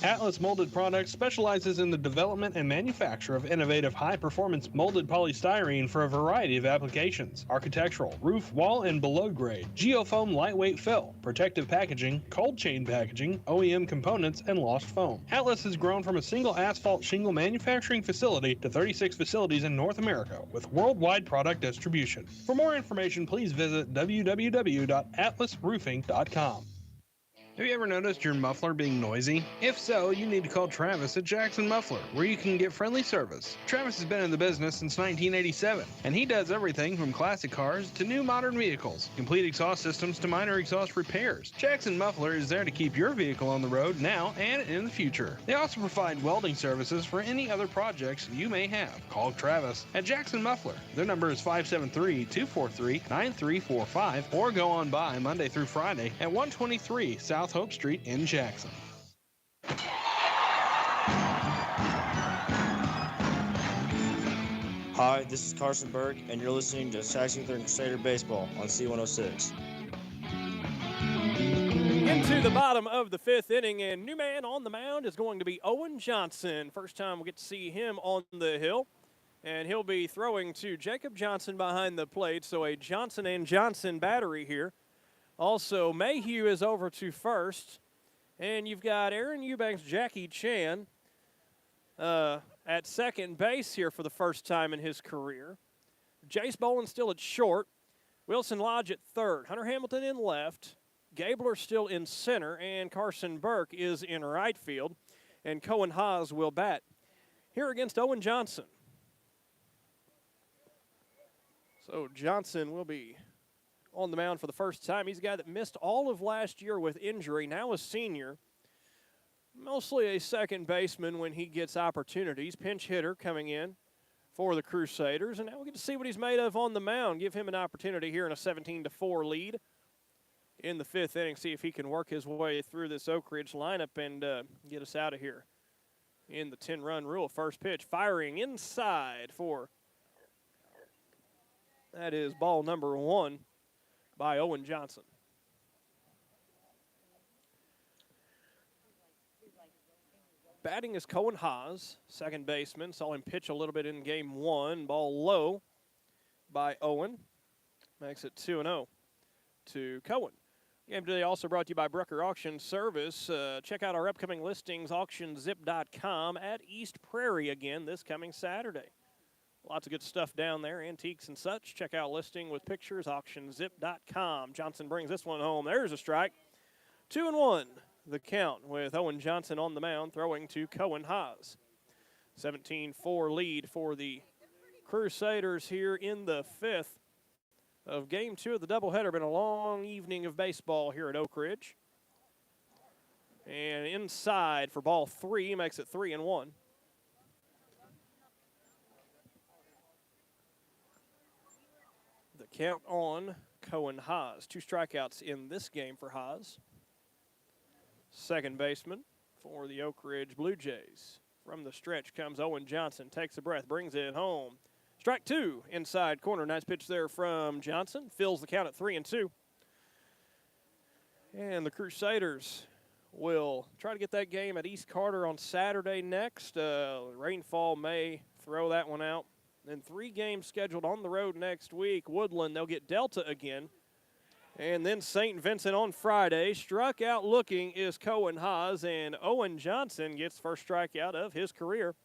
Atlas Molded Products specializes in the development and manufacture of innovative high-performance molded polystyrene for a variety of applications: architectural, roof, wall, and below grade, geofoam lightweight fill, protective packaging, cold chain packaging, OEM components, and lost foam. Atlas has grown from a single asphalt shingle manufacturing facility to 36 facilities in North America with worldwide product distribution. For more information, please visit www.atlasroofing.com. Have you ever noticed your muffler being noisy? If so, you need to call Travis at Jackson Muffler, where you can get friendly service. Travis has been in the business since 1987, and he does everything from classic cars to new modern vehicles, complete exhaust systems to minor exhaust repairs. Jackson Muffler is there to keep your vehicle on the road now and in the future. They also provide welding services for any other projects you may have. Call Travis at Jackson Muffler. Their number is 573-243-9345, or go on by Monday through Friday at 123 South Hope Street in Jackson. Hi, this is Carson Burke, and you're listening to Saxony Lutheran Crusader Baseball on C106. Into the bottom of the fifth inning, and new man on the mound is going to be Owen Johnson. First time we'll get to see him on the hill, and he'll be throwing to Jacob Johnson behind the plate, so a Johnson and Johnson battery here. Also, Mayhew is over to first, and you've got Aaron Eubanks, Jackie Chan at second base here for the first time in his career. Jace Bowen still at short. Wilson Lodge at third. Hunter Hamilton in left. Gabler still in center, and Carson Burke is in right field. And Cohen Haas will bat here against Owen Johnson. So Johnson will be on the mound for the first time. He's a guy that missed all of last year with injury, now a senior. Mostly a second baseman when he gets opportunities. Pinch hitter coming in for the Crusaders. And now we'll get to see what he's made of on the mound. Give him an opportunity here in a 17-4 lead in the fifth inning. See if he can work his way through this Oakridge lineup and get us out of here in the 10-run rule. First pitch firing inside for, that is ball number one by Owen Johnson. Batting is Cohen Haas, second baseman. Saw him pitch a little bit in game one. Ball low by Owen. Makes it 2-0 to Cohen. Game today also brought to you by Brucker Auction Service. Check out our upcoming listings, auctionzip.com, at East Prairie again this coming Saturday. Lots of good stuff down there, antiques and such. Check out listing with pictures, auctionzip.com. Johnson brings this one home. There's a strike. 2-1, the count with Owen Johnson on the mound, throwing to Cohen Haas. 17-4 lead for the Crusaders here in the fifth of game two of the doubleheader. Been a long evening of baseball here at Oakridge. And inside for ball three, makes it 3-1. The count on Cohen Haas. 2 strikeouts in this game for Haas. Second baseman for the Oakridge Blue Jays. From the stretch comes Owen Johnson. Takes a breath, brings it home. Strike two, inside corner. Nice pitch there from Johnson. Fills the count at 3-2. And the Crusaders will try to get that game at East Carter on Saturday next. Rainfall may throw that one out. Then 3 games scheduled on the road next week. Woodland, they'll get Delta again. And then St. Vincent on Friday. Struck out looking is Cohen Haas, and Owen Johnson gets first strikeout of his career.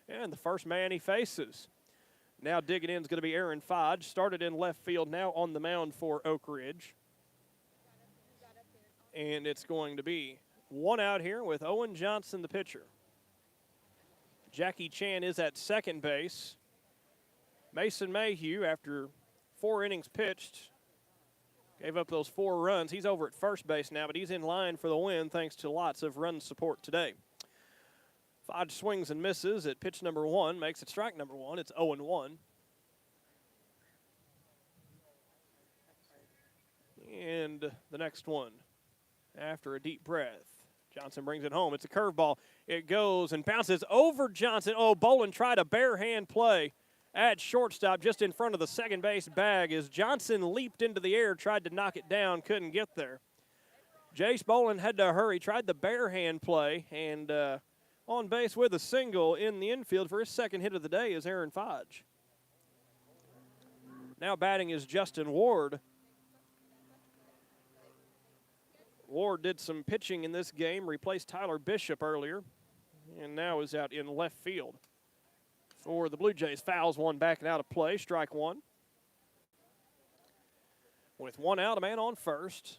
And the first man he faces. Now digging in is going to be Aaron Fodge. Started in left field, now on the mound for Oakridge. And it's going to be one out here with Owen Johnson, the pitcher. Jackie Chan is at second base. Mason Mayhew, after 4 innings pitched, gave up those 4 runs. He's over at first base now, but he's in line for the win thanks to lots of run support today. Fodge swings and misses at pitch number 1, makes it strike number 1. It's 0-1. And the next one after a deep breath. Johnson brings it home. It's a curveball. It goes and bounces over Johnson. Oh, Bolin tried a bare hand play at shortstop just in front of the second base bag as Johnson leaped into the air, tried to knock it down, couldn't get there. Jace Bolin had to hurry, tried the bare hand play, and on base with a single in the infield for his second hit of the day is Aaron Fodge. Now batting is Justin Ward. Ward did some pitching in this game, replaced Tyler Bishop earlier, and now is out in left field. For the Blue Jays, fouls one back and out of play, strike one. With one out, a man on first.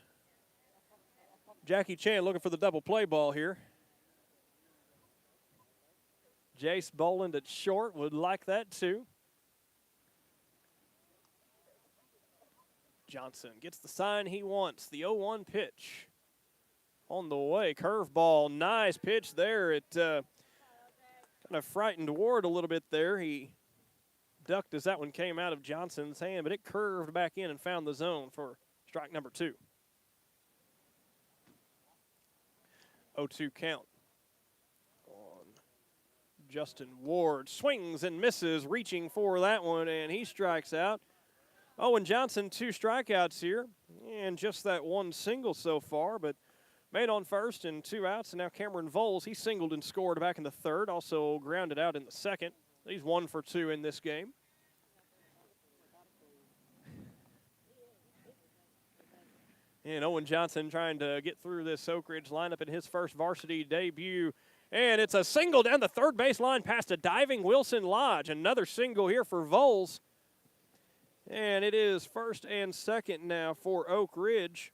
Jackie Chan looking for the double play ball here. Jace Boland at short would like that too. Johnson gets the sign he wants, the 0-1 pitch. On the way, curveball, nice pitch there. It kind of frightened Ward a little bit there. He ducked as that one came out of Johnson's hand, but it curved back in and found the zone for strike number 2. 0-2 count on Justin Ward. Swings and misses, reaching for that one, and he strikes out. Owen Johnson, 2 strikeouts here, and just that one single so far, but made on first and 2 outs, and now Cameron Voles, he singled and scored back in the third, also grounded out in the second. He's 1 for 2 in this game. And Owen Johnson trying to get through this Oakridge lineup in his first varsity debut. And it's a single down the third base line past a diving Wilson Lodge. Another single here for Voles. And it is first and second now for Oakridge.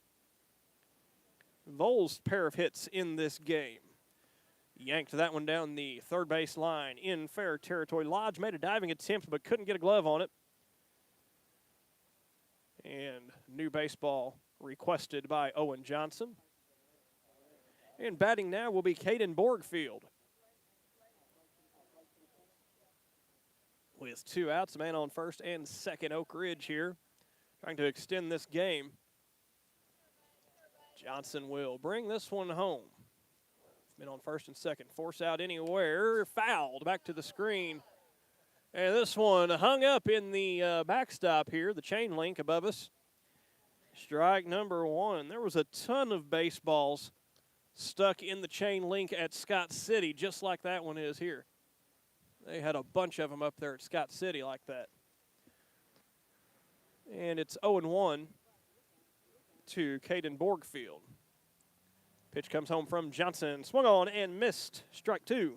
Voles' pair of hits in this game. Yanked that one down the third base line in fair territory. Lodge made a diving attempt but couldn't get a glove on it. And new baseball requested by Owen Johnson. And batting now will be Caden Borgfield. With 2 outs, a man on first and second. Oakridge here trying to extend this game. Johnson will bring this one home. Man on first and second. Force out anywhere. Fouled back to the screen. And this one hung up in the backstop here, the chain link above us. Strike number 1. There was a ton of baseballs stuck in the chain link at Scott City, just like that one is here. They had a bunch of them up there at Scott City like that. And it's 0-1 to Caden Borgfield. Pitch comes home from Johnson. Swung on and missed. Strike 2.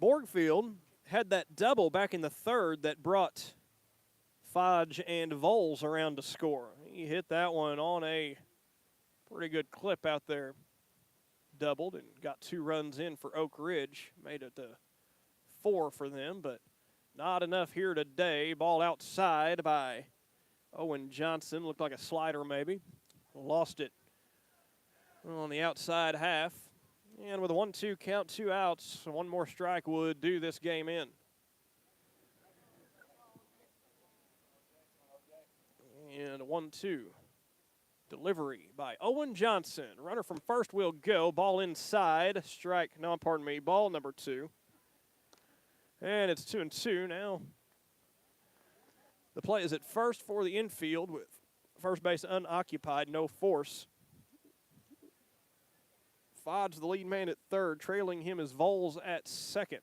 Borgfield had that double back in the third that brought Fodge and Voles around to score. He hit that one on a pretty good clip out there. Doubled and got 2 runs in for Oakridge. Made it 4 for them, but not enough here today. Ball outside by Owen Johnson. Looked like a slider maybe. Lost it on the outside half. And with a 1-2 count, 2 outs, one more strike would do this game in. And a 1-2. Delivery by Owen Johnson. Runner from first will go. Ball inside. Strike, no, pardon me, ball number 2. And it's 2-2 now. The play is at first for the infield with first base unoccupied, no force. Fodge, the lead man at third. Trailing him is Voles at second.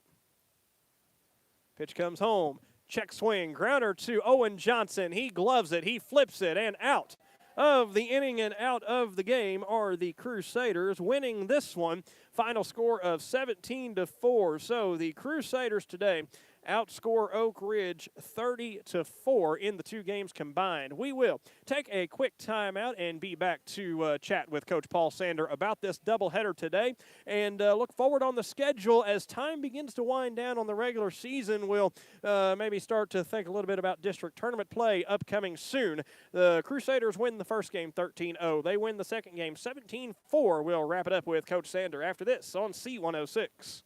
Pitch comes home. Check swing. Grounder to Owen Johnson. He gloves it. He flips it. And out of the inning and out of the game are the Crusaders, winning this one. Final score of 17-4. So the Crusaders today outscore Oakridge 30-4 in the 2 games combined. We will take a quick timeout and be back to chat with Coach Paul Sander about this doubleheader today, and look forward on the schedule as time begins to wind down on the regular season. We'll maybe start to think a little bit about district tournament play upcoming soon. The Crusaders win the first game 13-0. They win the second game 17-4. We'll wrap it up with Coach Sander after this on C106.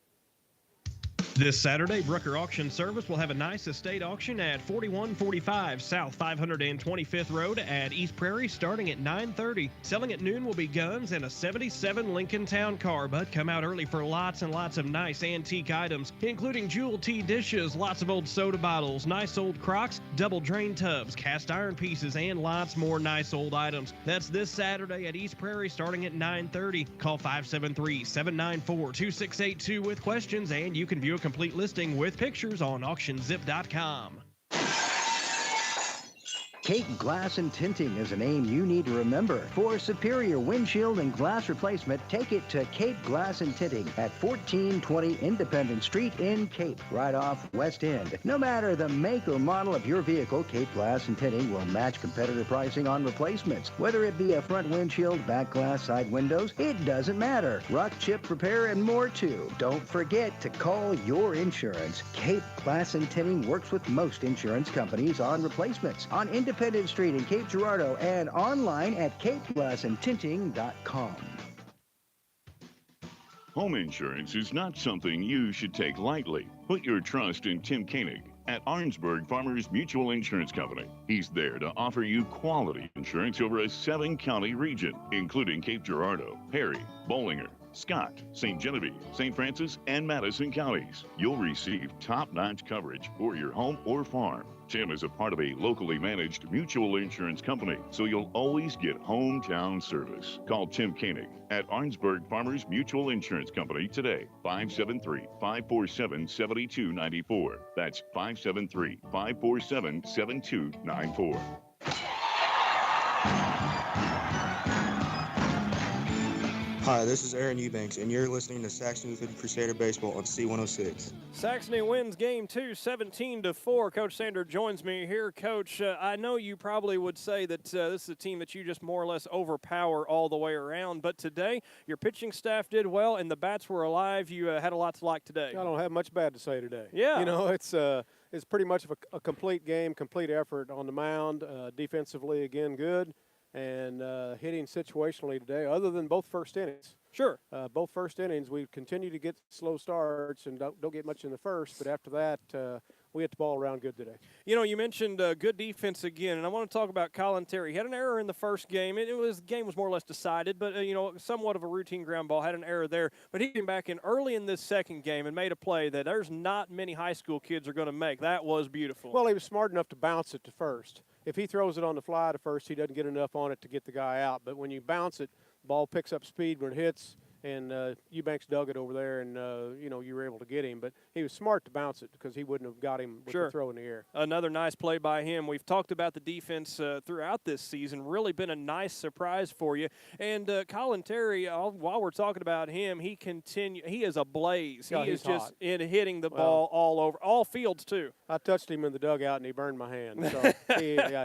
This Saturday, Brooker Auction Service will have a nice estate auction at 4145 South 525th Road at East Prairie starting at 9:30. Selling at noon will be guns and a 77 Lincoln Town car, but come out early for lots and lots of nice antique items, including jewel tea dishes, lots of old soda bottles, nice old Crocs, double drain tubs, cast iron pieces, and lots more nice old items. That's this Saturday at East Prairie starting at 9:30. Call 573-794-2682 with questions, and you can view a complete listing with pictures on auctionzip.com. Cape Glass and Tinting is a name you need to remember. For superior windshield and glass replacement, take it to Cape Glass and Tinting at 1420 Independence Street in Cape, right off West End. No matter the make or model of your vehicle, Cape Glass and Tinting will match competitor pricing on replacements. Whether it be a front windshield, back glass, side windows, it doesn't matter. Rock, chip, repair, and more too. Don't forget to call your insurance. Cape Glass and Tinting works with most insurance companies on replacements. On Independence Street in Cape Girardeau and online at capeglassandtinting.com. Home insurance is not something you should take lightly. Put your trust in Tim Koenig at Arnsberg Farmers Mutual Insurance Company. He's there to offer you quality insurance over a 7-county region, including Cape Girardeau, Perry, Bollinger, Scott, St. Genevieve, St. Francis, and Madison counties. You'll receive top-notch coverage for your home or farm. Tim is a part of a locally managed mutual insurance company, so you'll always get hometown service. Call Tim Koenig at Arnsberg Farmers Mutual Insurance Company today, 573-547-7294. That's 573-547-7294. Hi, this is Aaron Eubanks, and you're listening to Saxony Lutheran Crusader Baseball on C106. Saxony wins game 2, 17-4. Coach Sander joins me here. Coach, I know you probably would say that this is a team that you just more or less overpower all the way around, but today your pitching staff did well and the bats were alive. You had a lot to like today. I don't have much bad to say today. Yeah. You know, it's pretty much of a complete game, complete effort on the mound. Defensively, again, good. And hitting situationally today, other than both first innings. Sure. Both first innings, we continue to get slow starts and don't get much in the first, but after that, we hit the ball around good today. You know, you mentioned good defense again, and I want to talk about Colin Terry. He had an error in the first game. The game was more or less decided, but, you know, somewhat of a routine ground ball, had an error there. But he came back in early in this second game and made a play that there's not many high school kids are going to make. That was beautiful. Well, he was smart enough to bounce it to first. If he throws it on the fly to first, he doesn't get enough on it to get the guy out. But when you bounce it, the ball picks up speed when it hits, and Eubanks dug it over there, and, you know, you were able to get him. But he was smart to bounce it because he wouldn't have got him with the throw in the air. Another nice play by him. We've talked about the defense throughout this season. Really been a nice surprise for you. And Colin Terry, while we're talking about him, he is ablaze. Yeah, he is just hot. hitting the ball all over, all fields too. I touched him in the dugout, and he burned my hand. So,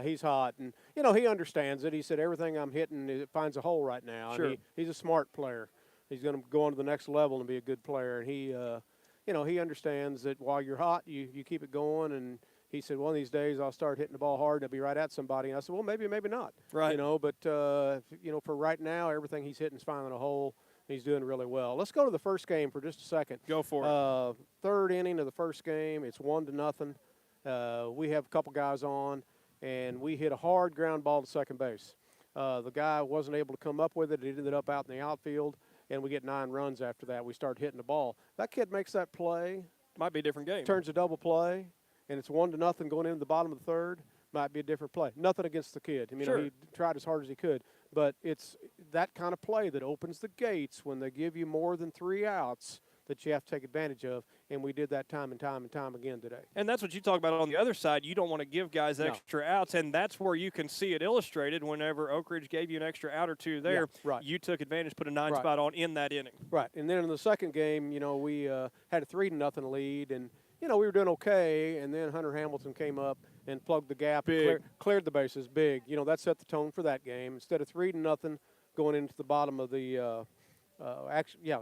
he's hot. And, you know, he understands it. He said, everything I'm hitting, it finds a hole right now. Sure. And he's a smart player. He's going to go on to the next level and be a good player. And he, you know, he understands that while you're hot, you keep it going. And he said, one of these days I'll start hitting the ball hard and I'll be right at somebody. And I said, well, maybe not. Right. You know, but, you know, for right now, everything he's hitting is finding a hole. He's doing really well. Let's go to the first game for just a second. Go for it. Third inning of the first game. It's 1-0. We have a couple guys on, and we hit a hard ground ball to second base. The guy wasn't able to come up with it. It ended up out in the outfield, and we get 9 runs after that. We start hitting the ball. That kid makes that play. Might be a different game. Turns a double play, and it's 1-0 going into the bottom of the third. Might be a different play. Nothing against the kid. I mean, Sure. he tried as hard as he could. But it's that kind of play that opens the gates when they give you more than 3 outs that you have to take advantage of, and we did that time and time and time again today. And that's what you talk about on the other side. You don't want to give guys No. extra outs, and that's where you can see it illustrated whenever Oakridge gave you an extra out or two there. Yeah, right. You took advantage, put a 9 Right. spot on in that inning. Right, and then in the second game, you know, we had a 3-0 lead, and, you know, we were doing okay, and then Hunter Hamilton came up and plugged the gap, and cleared the bases big. You know, that set the tone for that game. Instead of 3-0 going into the bottom of the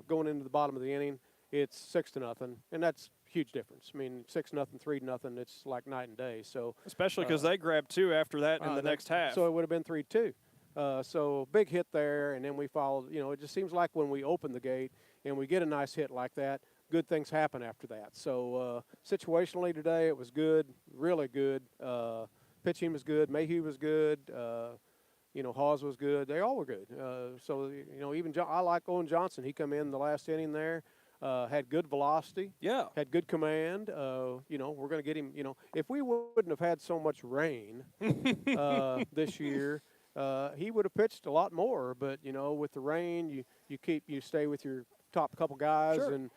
going into the bottom of the inning, it's 6-0, and that's a huge difference. I mean, 6-0, 3-0, it's like night and day. So especially because they grabbed 2 after that in the next half. So it would have been 3-2. So big hit there, and then we followed. You know, it just seems like when we open the gate and we get a nice hit like that, good things happen after that. So situationally today, it was good, really good. Pitching was good. Mayhew was good. Hawes was good. They all were good. So even I like Owen Johnson. He come in the last inning there, had good velocity. Yeah. Had good command. We're going to get him. If we wouldn't have had so much rain this year, he would have pitched a lot more. But with the rain, you stay with your top couple guys. Sure.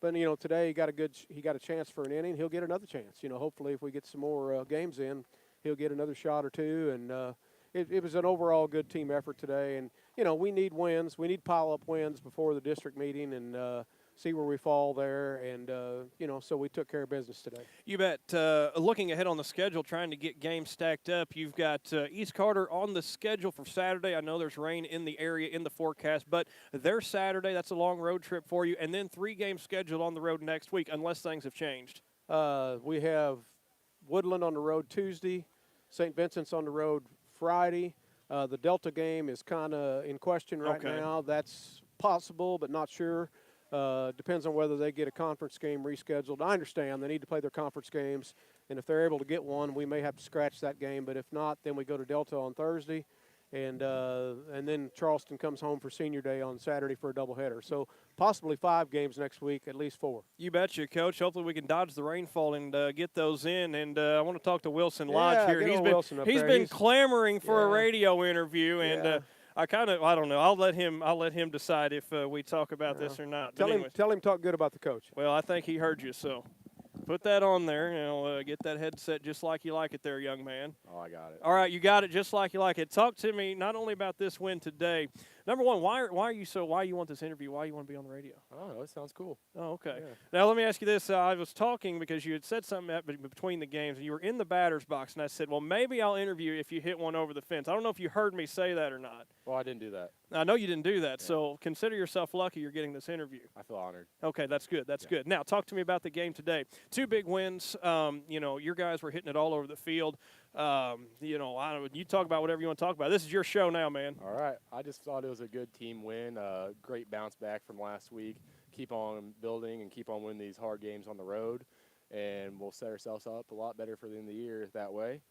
But today he got a chance for an inning. He'll get another chance. Hopefully if we get some more games in, he'll get another shot or two. And it was an overall good team effort today. And we need wins. We need pile-up wins before the district meeting and see where we fall there. And so we took care of business today. You bet. Looking ahead on the schedule, trying to get games stacked up, you've got East Carter on the schedule for Saturday. I know there's rain in the area in the forecast, but they're Saturday. That's a long road trip for you. And then 3 games scheduled on the road next week, unless things have changed. We have Woodland on the road Tuesday, St. Vincent's on the road Friday. The Delta game is kind of in question right now. That's possible, but not sure. Depends on whether they get a conference game rescheduled. I understand they need to play their conference games, and if they're able to get one, we may have to scratch that game. But if not, then we go to Delta on Thursday, and then Charleston comes home for Senior Day on Saturday for a doubleheader. So possibly 5 games next week, at least 4. You betcha, Coach. Hopefully we can dodge the rainfall and get those in. And I want to talk to Wilson Lodge here. He's been clamoring for a radio interview, and I don't know. I'll let him decide if we talk about this or not. Tell him talk good about the coach. Well, I think he heard you, so put that on there. Get that headset just like you like it there, young man. Oh, I got it. All right, you got it just like you like it. Talk to me not only about this win today. Number one, why you want this interview? Why you want to be on the radio? Oh, that sounds cool. Oh, okay. Yeah. Now let me ask you this. I was talking because you had said something between the games, and you were in the batter's box, and I said, well, maybe I'll interview if you hit one over the fence. I don't know if you heard me say that or not. Well, I didn't do that. I know you didn't do that, so consider yourself lucky you're getting this interview. I feel honored. Okay, that's good. That's good. Now, talk to me about the game today. 2 big wins. Your guys were hitting it all over the field. You talk about whatever you want to talk about. This is your show now, man. All right. I just thought it was a good team win, great bounce back from last week. Keep on building and keep on winning these hard games on the road, and we'll set ourselves up a lot better for the end of the year that way.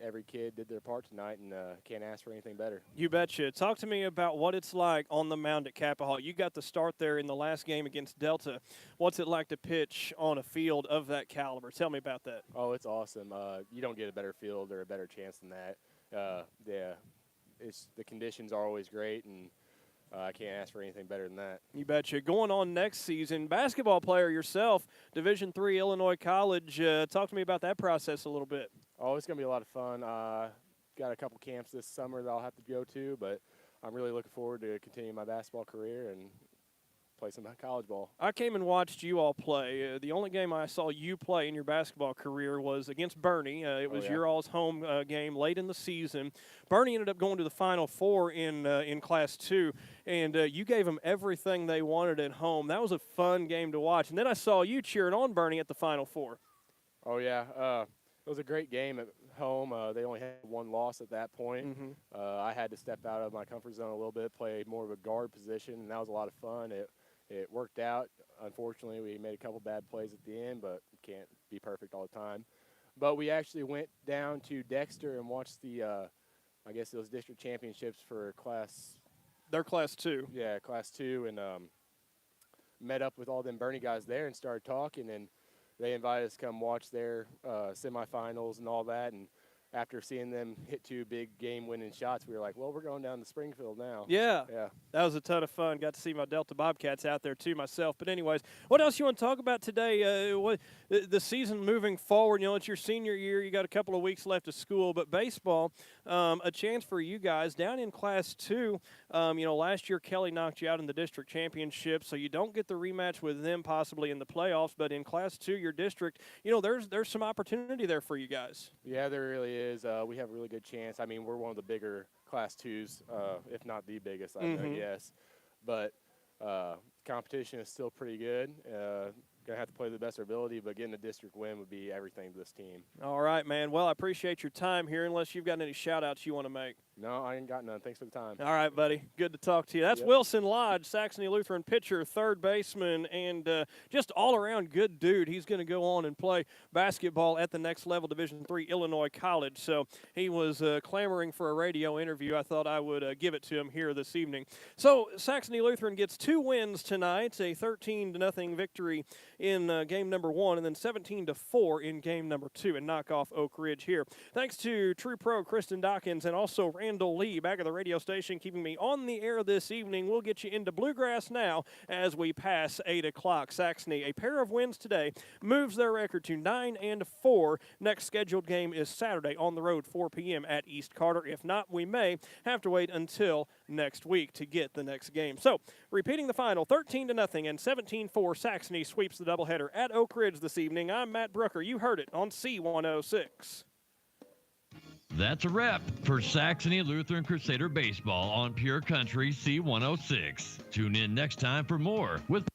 Every kid did their part tonight, and can't ask for anything better. You betcha. Talk to me about what it's like on the mound at Capahall. You got the start there in the last game against Delta. What's it like to pitch on a field of that caliber? Tell me about that. Oh, it's awesome. You don't get a better field or a better chance than that. The conditions are always great, and I can't ask for anything better than that. You betcha. Going on next season, basketball player yourself, Division III Illinois College. Talk to me about that process a little bit. Oh, it's going to be a lot of fun. Got a couple camps this summer that I'll have to go to, but I'm really looking forward to continuing my basketball career and play some college ball. I came and watched you all play. The only game I saw you play in your basketball career was against Bernie. It was your all's home game late in the season. Bernie ended up going to the Final Four in Class 2, and you gave them everything they wanted at home. That was a fun game to watch. And then I saw you cheering on Bernie at the Final Four. Oh, yeah. It was a great game at home. They only had 1 loss at that point. Mm-hmm. I had to step out of my comfort zone a little bit, play more of a guard position, and that was a lot of fun. It worked out. Unfortunately, we made a couple bad plays at the end, but can't be perfect all the time. But we actually went down to Dexter and watched the, I guess those district championships for Class. They're Class 2. Yeah, Class 2, and met up with all them Bernie guys there and started talking, and they invited us to come watch their semifinals and all that. And after seeing them hit 2 big game-winning shots, we were like, well, we're going down to Springfield now. Yeah. That was a ton of fun. Got to see my Delta Bobcats out there, too, myself. But anyways, what else you want to talk about today? The season moving forward, it's your senior year. You got a couple of weeks left of school. But baseball, a chance for you guys down in Class 2. Last year Kelly knocked you out in the district championship, so you don't get the rematch with them possibly in the playoffs. But in Class 2, your district, there's some opportunity there for you guys. Yeah, there really is. We have a really good chance. I mean, we're one of the bigger Class 2s, if not the biggest, I guess. But competition is still pretty good. Going to have to play the best of our ability, but getting a district win would be everything to this team. All right, man. Well, I appreciate your time here, unless you've got any shout-outs you want to make. No, I ain't got none. Thanks for the time. All right, buddy. Good to talk to you. That's Wilson Lodge, Saxony Lutheran pitcher, third baseman, and just all-around good dude. He's going to go on and play basketball at the next level, Division III, Illinois College. So he was clamoring for a radio interview. I thought I would give it to him here this evening. So Saxony Lutheran gets 2 wins tonight, a 13-0 victory in game number 1, and then 17-4 in game number 2, and knock off Oakridge here. Thanks to True Pro Kristen Dawkins and also Randall Lee back at the radio station keeping me on the air this evening. We'll get you into Bluegrass now as we pass 8 o'clock. Saxony, a pair of wins today, moves their record to 9-4. Next scheduled game is Saturday on the road, 4 p.m. at East Carter. If not, we may have to wait until next week to get the next game. So, repeating the final, 13-0 and 17-4. Saxony sweeps the doubleheader at Oakridge this evening. I'm Matt Brooker. You heard it on C106. That's a wrap for Saxony Lutheran Crusader Baseball on Pure Country C106. Tune in next time for more with